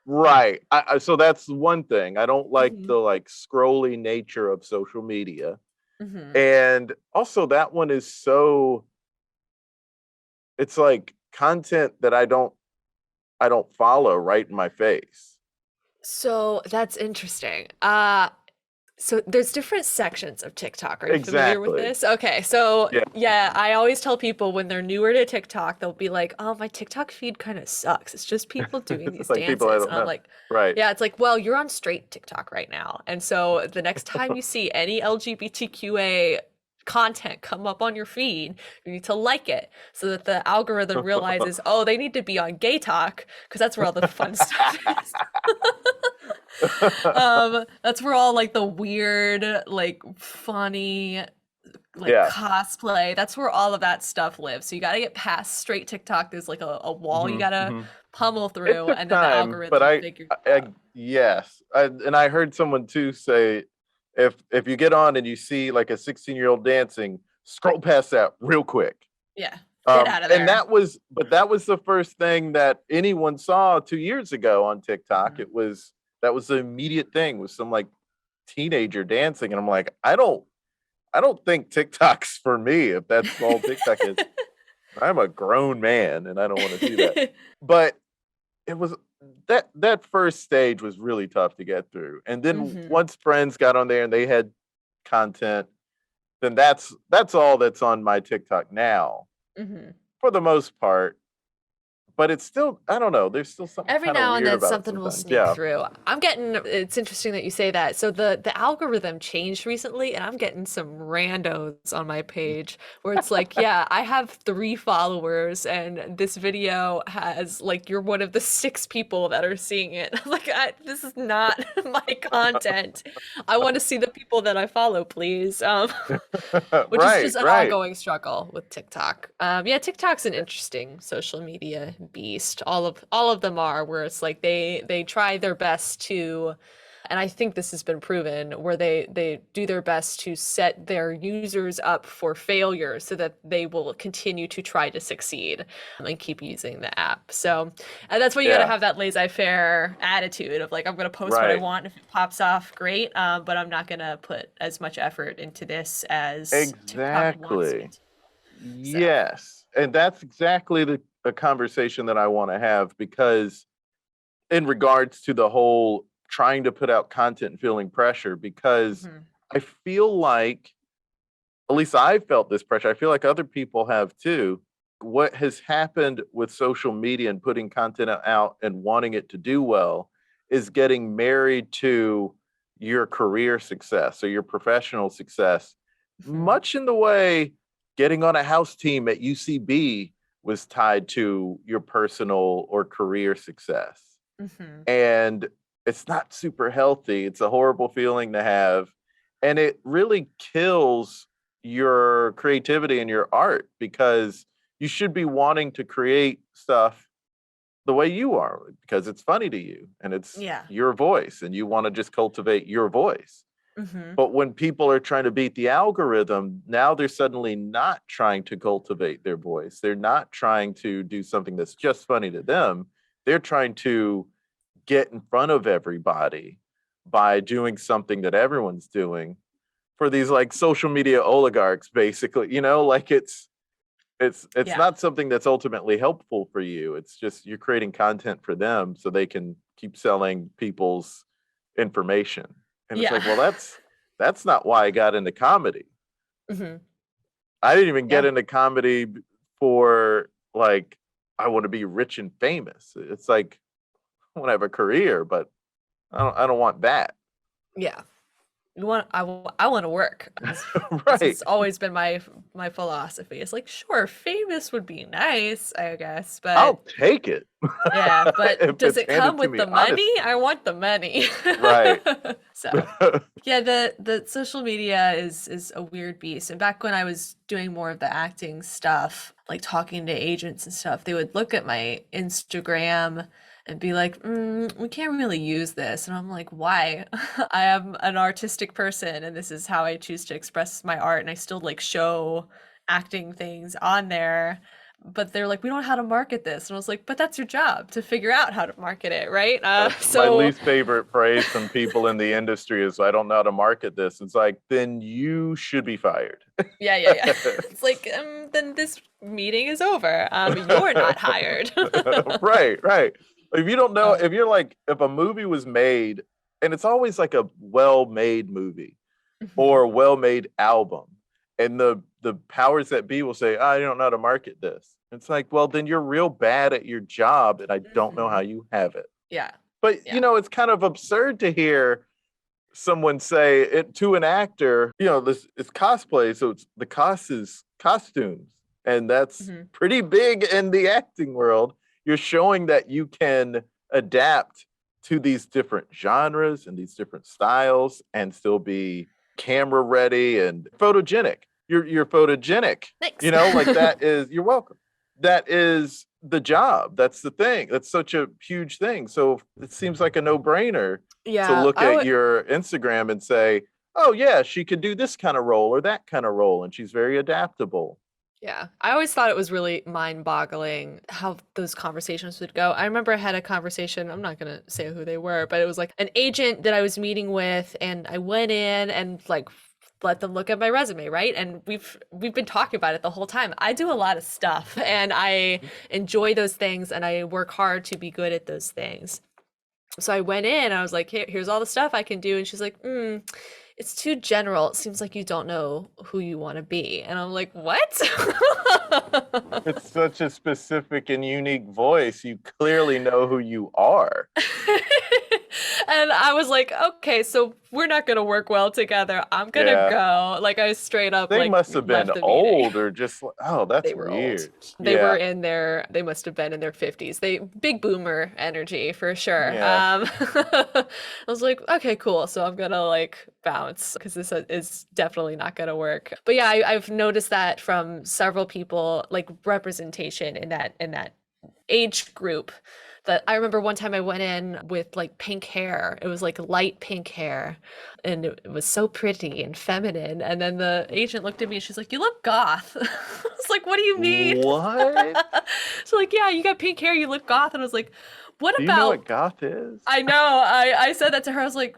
right. So that's one thing. I don't like Mhm, the like scrolly nature of social media. mhm. And also that one is so it's like content that I don't follow right in my face. So that's interesting. So there's different sections of TikTok. Are you familiar with Exactly. this? Okay, so Yeah. yeah, I always tell people when they're newer to TikTok, they'll be like, "Oh, my TikTok feed kind of sucks. It's just people doing these It's like people I dances." don't And I'm know. like, Right. yeah, it's like, well, you're on straight TikTok right now. And so the next time you see any LGBTQA content come up on your feed, you need to like it so that the algorithm realizes, oh, they need to be on gay talk because that's where all the fun stuff is. That's where all like the weird, like funny, like Yeah. cosplay, that's where all of that stuff lives. So you gotta get past straight TikTok. There's like a wall you Mhm, gotta mhm. pummel It through, took and then the time, but algorithm figures it out. yes, and I heard someone too say if you get on and you see like a 16-year-old dancing, scroll past that real quick. Yeah. Get out of there. And that was the first thing that anyone saw 2 years ago on TikTok. Mhm. That was the immediate thing, was some like teenager dancing, and I'm like, I don't think TikTok's for me if that's all TikTok is. I'm a grown man and I don't want to see that. But it was that first stage was really tough to get through. And then Mhm. once friends got on there and they had content, then that's all that's on my TikTok now Mhm. for the most part. But it's still, I don't know, there's still something Every kind of now and weird then about it something will sometimes. sneak Yeah. through. It's interesting that you say that. So the algorithm changed recently, and I'm getting some randos on my page where it's like, yeah, I have 3 followers, and this video has like, you're one of the 6 people that are seeing it. I'm like, this is not my content. I want to see the people that I follow, please. Which is just an Right. ongoing struggle with TikTok. Yeah, TikTok's an interesting social media beast. All of them are, where it's like they try their best to, and I think this has been proven, where they do their best to set their users up for failure so that they will continue to try to succeed and keep using the app. So, and that's why you got to Yeah. have that laissez-faire attitude of like, I'm going to post what I Right. want. If it pops off, great. But I'm not going to put as much effort into this as TikTok wants me Exactly. to. So, Yes. And that's exactly the conversation that I want to have, because in regards to the whole trying to put out content and feeling pressure, because mhm, I feel like, at least I felt this pressure, I feel like other people have too. What has happened with social media and putting content out and wanting it to do well is getting married to your career success or your professional success, mhm, much in the way getting on a house team at UCB was tied to your personal or career success. mhm. And it's not super healthy. It's a horrible feeling to have. And it really kills your creativity and your art, because you should be wanting to create stuff the way you are, because it's funny to you and it's Yeah. your voice and you want to just cultivate your voice. Mhm. But when people are trying to beat the algorithm, now they're suddenly not trying to cultivate their voice. They're not trying to do something that's just funny to them. They're trying to get in front of everybody by doing something that everyone's doing, for these like social media oligarchs, basically. Like it's Yeah. not something that's ultimately helpful for you. It's just you're creating content for them so they can keep selling people's information. And it's Yeah. like, well, that's not why I got into comedy. Mhm. I didn't even get Yeah. into comedy for like, I want to be rich and famous. It's like, I want to have a career, but I don't want that. Yeah. I want to work. This Right. has always been my philosophy. It's like, sure, famous would be nice, I guess, I'll but take it yeah, but if does it's it come handed to with me the money? honestly. I want the money. Right. So, yeah, the social media is a weird beast. And back when I was doing more of the acting stuff, like talking to agents and stuff, they would look at my Instagram and be like, we can't really use this. And I'm like, why? I am an artistic person and this is how I choose to express my art. And I still like show acting things on there. But they're like, we don't know how to market this. And I was like, but that's your job to figure out how to market it, right? My So least favorite phrase from people in the industry is, I don't know how to market this. It's like, then you should be fired. yeah. It's like, then this meeting is over. You're not hired. Right. If you don't know, Um, if a movie was made, and it's always like a well-made movie mhm, or a well-made album, and the powers that be will say, I don't know how to market this. It's like, well, then you're real bad at your job, and I don't know how mhm. you have it. Yeah, But yeah. it's kind of absurd to hear someone say it to an actor. This is cosplay, so the cost is costumes, and that's Mhm, pretty big in the acting world. You're showing that you can adapt to these different genres and these different styles and still be camera ready and photogenic. You're photogenic. Thanks. Like that is, you're welcome. That is the job. That's the thing. That's such a huge thing. So it seems like a no-brainer to Yeah, look at your Instagram and say, oh yeah, she could do this kind of role or that kind of role, and she's very adaptable. Yeah, I always thought it was really mind-boggling how those conversations would go. I remember I had a conversation, I'm not gonna say who they were, but it was like an agent that I was meeting with, and I went in and like let them look at my resume, right? And we've been talking about it the whole time. I do a lot of stuff and I enjoy those things and I work hard to be good at those things. So I went in, I was like, here's all the stuff I can do. And she's like, it's too general. It seems like you don't know who you want to be. And I'm like, what? It's such a specific and unique voice. You clearly know who you are. And I was like, okay, so we're not gonna work well together. I'm gonna go. Like I straight up They like must have been left the old meeting. or just, oh, that's They were weird. old. They were in their, they must have been in their 50s. They big boomer energy for sure. Yeah. I was like, okay, cool. So I'm gonna like bounce because this is definitely not gonna work. But yeah, I've noticed that from several people, like representation in that age group. That I remember one time I went in with like pink hair. It was like light pink hair and it was so pretty and feminine. And then the agent looked at me and she's like, "You look goth." I was like, "What do you mean?" What? She's like, "Yeah, you got pink hair, you look goth." And I was like, "What Do you know about?" what goth is? I know. I said that to her. I was like,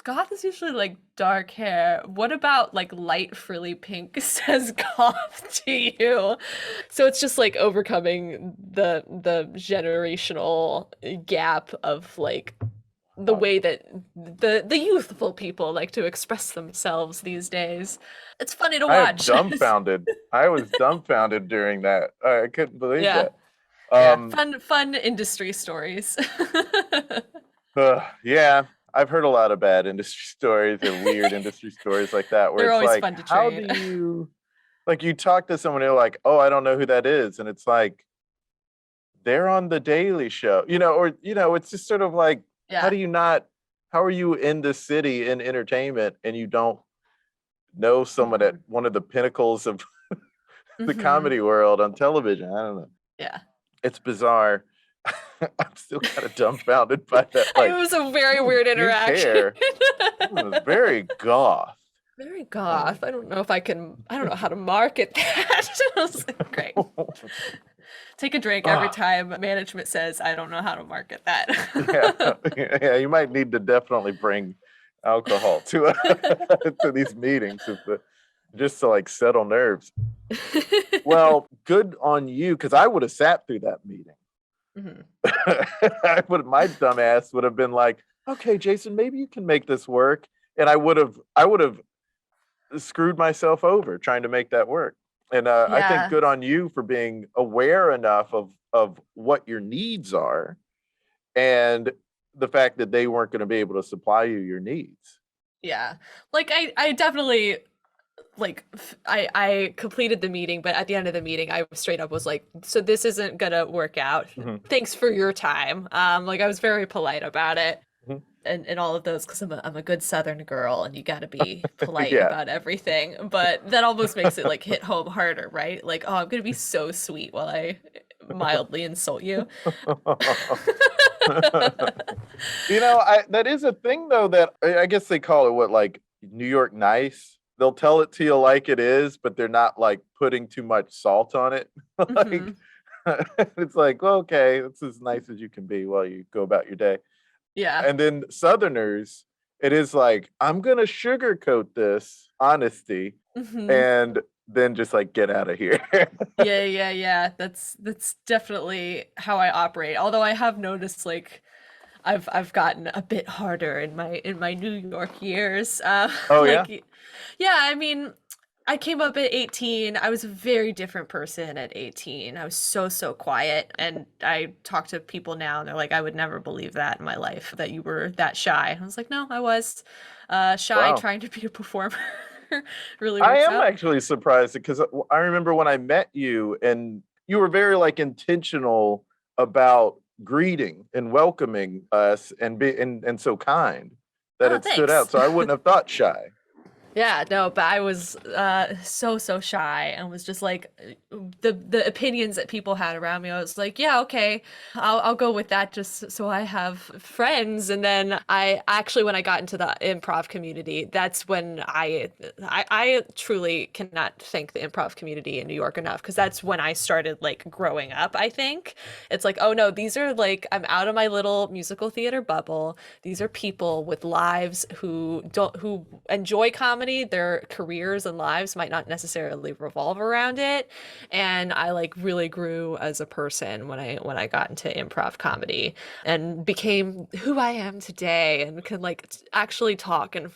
goth is usually like dark hair. What about like light frilly pink says goth to you? So it's just like overcoming the generational gap of like the way that the youthful people like to express themselves these days. It's funny to I am watch. dumbfounded. I was dumbfounded during that. I couldn't believe Yeah. that. Yeah, fun industry stories. Yeah, I've heard a lot of bad industry stories or weird industry stories like that where They're it's always like, fun to how trade. do you, like, you talk to someone and you're like, oh, I don't know who that is, and it's like they're on the Daily Show, or it's just sort of like, how Yeah. do you not? How are you in the city in entertainment and you don't know someone at one of the pinnacles of the Mhm. comedy world on television? I don't know. Yeah. It's bizarre. I'm still kind of dumbfounded by that. It Like, was a very weird pink interaction. hair. It was very goth. Very goth. I don't know how to market that. I was like, great. Take a drink every time management says, I don't know how to market that. Yeah, you might need to definitely bring alcohol to to these meetings just to like settle nerves. Well, good on you, because I would have sat through that meeting. Mhm. My dumb ass would have been like, okay, Jason, maybe you can make this work. And I would have screwed myself over trying to make that work. And I think Yeah. good on you for being aware enough of what your needs are and the fact that they weren't going to be able to supply you your needs. Yeah. Like I definitely like I completed the meeting, but at the end of the meeting I straight up was like, so this isn't gonna work out. Mhm. Thanks for your time. Like I was very polite about it. Mhm. And all of those because I'm a good Southern girl and you got to be polite Yeah. about everything. But that almost makes it like hit home harder, right? Like, oh, I'm gonna be so sweet while I mildly insult you. That is a thing though, that I guess they call it like New York nice. They'll tell it to you like it is, but they're not like putting too much salt on it. Like Mhm. it's like, well, okay, it's as nice as you can be while you go about your day. Yeah. And then Southerners, it is like, I'm gonna sugarcoat this honesty Mhm. and then just like get out of here. Yeah. That's definitely how I operate. Although I have noticed like I've gotten a bit harder in my New York years. Oh yeah. Like yeah, I mean, I came up at 18. I was a very different person at 18. I was so quiet. And I talk to people now and they're like, I would never believe that in my life, that you were that shy. I was like, no, I was shy Wow. trying to be a performer. Really I works am out. actually surprised because I remember when I met you and you were very like intentional about greeting and welcoming us and so kind that Oh, it stood thanks. out. So I wouldn't have thought shy. Yeah, no, but I was so shy and was just like the opinions that people had around me. I was like, yeah, okay, I'll go with that just so I have friends. And then I actually, when I got into the improv community, that's when I truly cannot thank the improv community in New York enough, because that's when I started like growing up. I think it's like, oh no, these are like, I'm out of my little musical theater bubble. These are people with lives who enjoy comedy. Their careers and lives might not necessarily revolve around it. And I like really grew as a person when I got into improv comedy and became who I am today, and can like actually talk and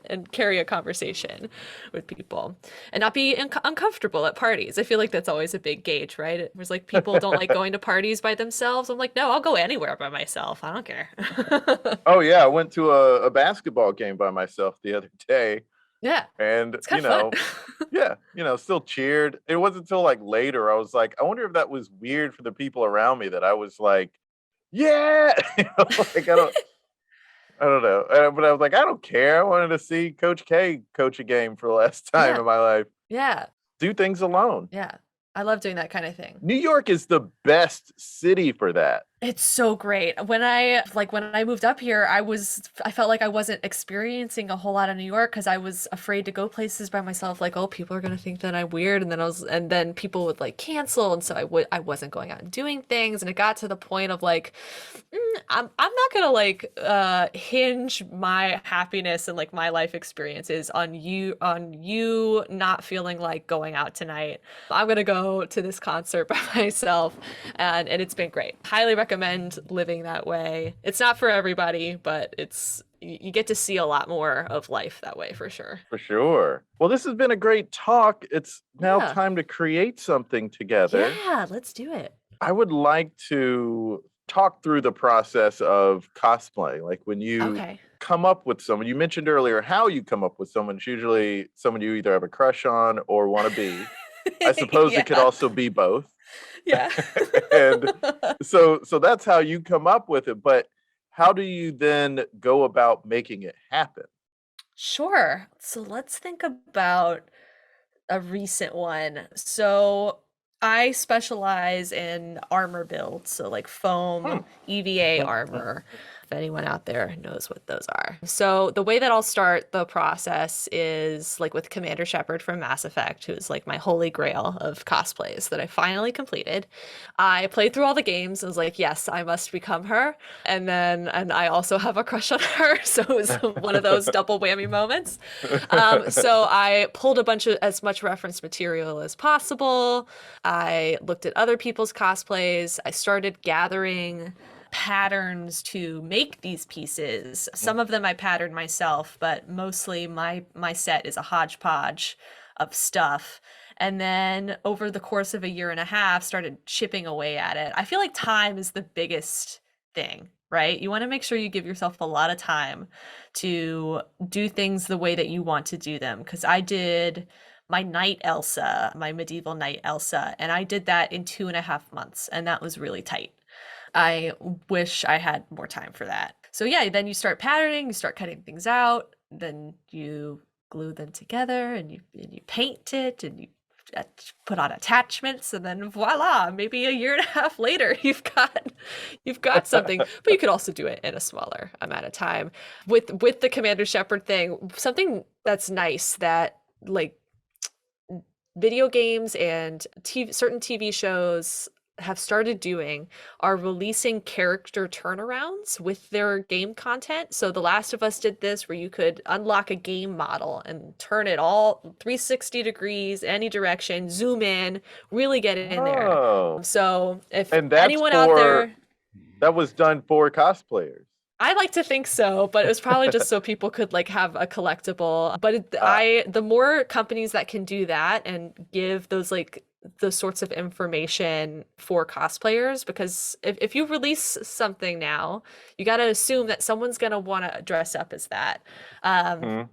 and carry a conversation with people and not be uncomfortable at parties. I feel like that's always a big gauge, right? It was like people don't like going to parties by themselves. I'm like, no, I'll go anywhere by myself. I don't care. Oh yeah, I went to a basketball game by myself the other day, Yeah, and it's kind of fun. yeah, still cheered. It wasn't until like later I was like, I wonder if that was weird for the people around me that I was like, yeah, like I don't know, but I was like, I don't care. I wanted to see Coach K coach a game for the last time Yeah, in my life. yeah, Do things alone. yeah. I love doing that kind of thing. New York is the best city for that. It's so great. When I moved up here, I felt like I wasn't experiencing a whole lot of New York because I was afraid to go places by myself. Like, oh, people are gonna think that I'm weird, and then people would like cancel, and so I wasn't going out and doing things, and it got to the point of like, I'm not gonna like hinge my happiness and like my life experiences on you not feeling like going out tonight. I'm gonna go to this concert by myself, and it's been great. Highly recommend living that way. It's not for everybody, but you get to see a lot more of life that way for sure. For sure. Well, this has been a great talk. It's now Yeah. time to create something together. Yeah, let's do it. I would like to talk through the process of cosplay. Like when you Okay. come up with someone, you mentioned earlier how you come up with someone. It's usually someone you either have a crush on or want to be. I suppose it could Yeah. also be both. Yeah. And so that's how you come up with it. But how do you then go about making it happen? Sure. So let's think about a recent one. So I specialize in armor builds, so like Hmm. foam, EVA armor, if anyone out there knows what those are. So the way that I'll start the process is like with Commander Shepard from Mass Effect, who is like my holy grail of cosplays that I finally completed. I played through all the games and was like, yes, I must become her. And I also have a crush on her. So it was one of those double whammy moments. So I pulled as much reference material as possible. I looked at other people's cosplays. I started gathering patterns to make these pieces. Some of them I patterned myself, but mostly my set is a hodgepodge of stuff. And then over the course of a year and a half, started chipping away at it. I feel like time is the biggest thing, right? You want to make sure you give yourself a lot of time to do things the way that you want to do them. Because I did my knight Elsa, my medieval knight Elsa, and I did that in 2.5 months, and that was really tight. I wish I had more time for that. So yeah, then you start patterning, you start cutting things out, then you glue them together, and you paint it, and you put on attachments, and then voila, maybe a year and a half later you've got something. But you could also do it in a smaller amount of time. With the Commander Shepard thing, something that's nice that like video games and certain TV shows have started doing are releasing character turnarounds with their game content. So The Last of Us did this, where you could unlock a game model and turn it all 360 degrees, any direction, zoom in, really get it in there. Oh, So if and that's anyone out there, that was done for cosplayers. I like to think so, but it was probably just so people could like have a collectible. But the more companies that can do that and give those like those sorts of information for cosplayers, because if you release something now, you got to assume that someone's going to want to dress up as that. Mhm.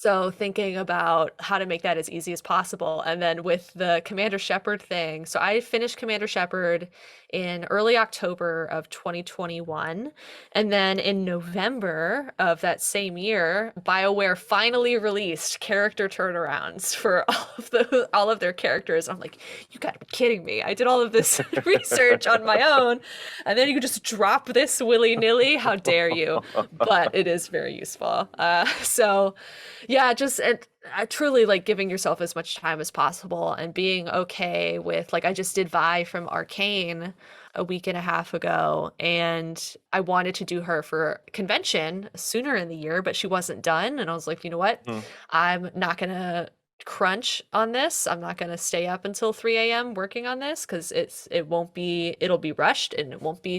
So thinking about how to make that as easy as possible. And then with the Commander Shepard thing, so I finished Commander Shepard in early October of 2021. And then in November of that same year, BioWare finally released character turnarounds for all of their characters. I'm like, you gotta be kidding me. I did all of this research on my own, and then you just drop this willy-nilly. How dare you? But it is very useful. So yeah, just truly like giving yourself as much time as possible and being okay with, like, I just did Vi from Arcane a week and a half ago, and I wanted to do her for convention sooner in the year, but she wasn't done. And I was like, you know what? I'm not gonna crunch on this. I'm not gonna stay up until 3 a.m. working on this, because it'll be rushed, and it won't be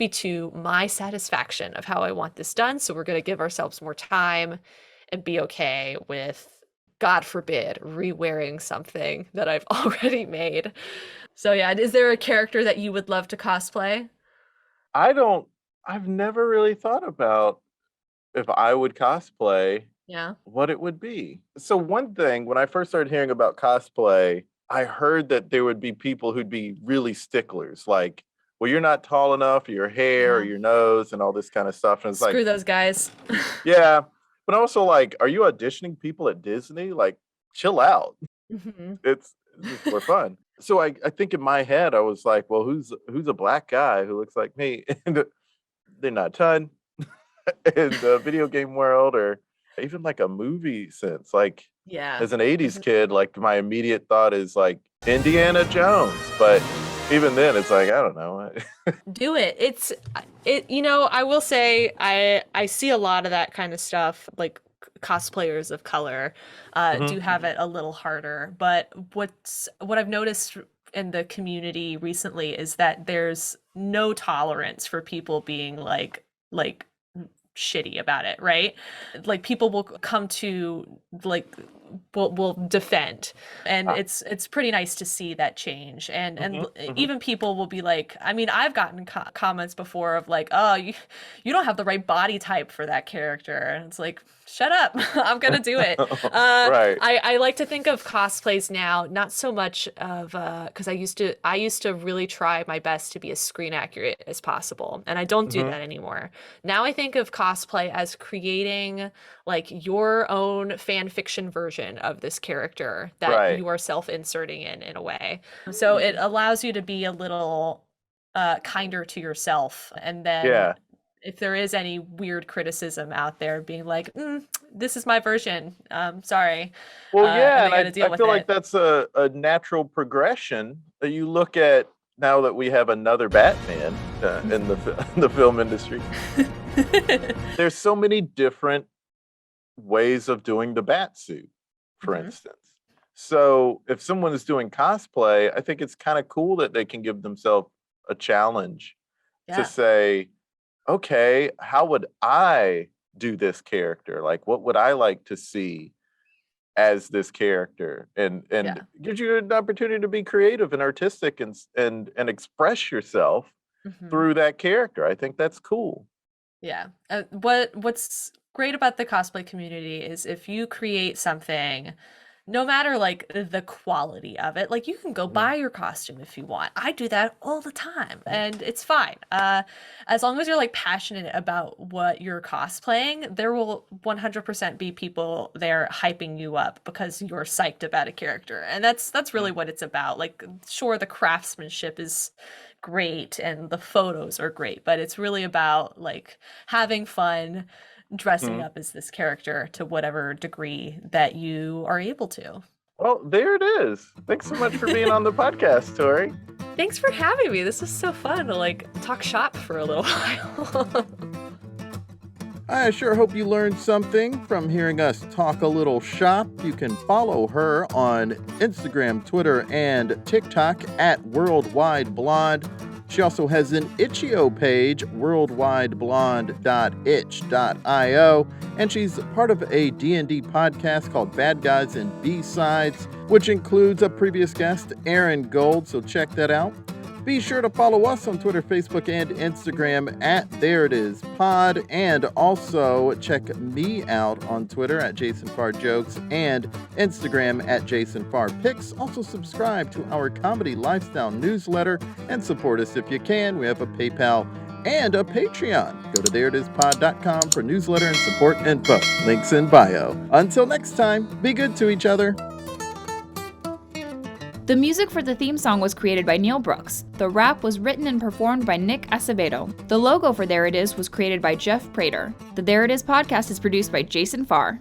to my satisfaction of how I want this done. So we're going to give ourselves more time and be okay with, God forbid, re-wearing something that I've already made. So yeah, is there a character that you would love to cosplay? I've never really thought about if I would cosplay, Yeah. what it would be. So one thing, when I first started hearing about cosplay, I heard that there would be people who'd be really sticklers, like, well, you're not tall enough, or your hair, or Yeah. your nose, and all this kind of stuff. And it's Screw like, those guys. yeah, but also like, are you auditioning people at Disney? Like, chill out. Mhm. It's just for fun. So I think in my head, I was like, well, who's a black guy who looks like me? And they're not a ton in the video game world, or even like a movie sense. Like, Yeah. as an 80s kid, like my immediate thought is like Indiana Jones. But even then, it's like, I don't know. Do it. I will say I see a lot of that kind of stuff, like cosplayers of color do have it a little harder. But what I've noticed in the community recently is that there's no tolerance for people being like shitty about it, right? Like, people will come to, like, will defend, and it's pretty nice to see that change. And even people will be like, I mean, I've gotten comments before of like, oh, you don't have the right body type for that character, and it's like, shut up. I'm gonna do it. Right. I like to think of cosplays now not so much of because I used to really try my best to be as screen accurate as possible, and I don't do that anymore. Now I think of cosplay as creating like your own fan fiction version of this character that Right. you are self-inserting in a way. So it allows you to be a little kinder to yourself, and then Yeah. if there is any weird criticism out there, being like, this is my version. Sorry. Well, and yeah, they and gotta deal I with feel like it. that's a natural progression that you look at now that we have another Batman in the film industry. There's so many different ways of doing the bat suit, for instance. So if someone is doing cosplay, I think it's kind of cool that they can give themselves a challenge to Yeah. say, okay, how would I do this character? Like, what would I like to see as this character? And Yeah. gives you an opportunity to be creative and artistic and express yourself Mhm. through that character. I think that's cool. Yeah. What's great about the cosplay community is if you create something, no matter like the quality of it, like, you can go buy your costume if you want. I do that all the time, and it's fine. As long as you're like passionate about what you're cosplaying, there will 100% be people there hyping you up because you're psyched about a character. And that's really what it's about. Like, sure, the craftsmanship is great and the photos are great, but it's really about like having fun dressing up as this character to whatever degree that you are able to. Well, there it is. Thanks so much for being on the podcast, Tori. Thanks for having me. This was so fun to like talk shop for a little while. I sure hope you learned something from hearing us talk a little shop. You can follow her on Instagram, Twitter, and TikTok at Worldwide Blonde. She also has an itch.io page, worldwideblonde.itch.io, and she's part of a D&D podcast called Bad Guys and B-Sides, which includes a previous guest, Aaron Gold, so check that out. Be sure to follow us on Twitter, Facebook, and Instagram at ThereItIsPod, and also check me out on Twitter at JasonFarJokes and Instagram at JasonFarPics. Also subscribe to our comedy lifestyle newsletter and support us if you can. We have a PayPal and a Patreon. Go to thereitispod.com for newsletter and support info. Links in bio. Until next time, be good to each other. The music for the theme song was created by Neil Brooks. The rap was written and performed by Nick Acevedo. The logo for There It Is was created by Jeff Prater. The There It Is podcast is produced by Jason Farr.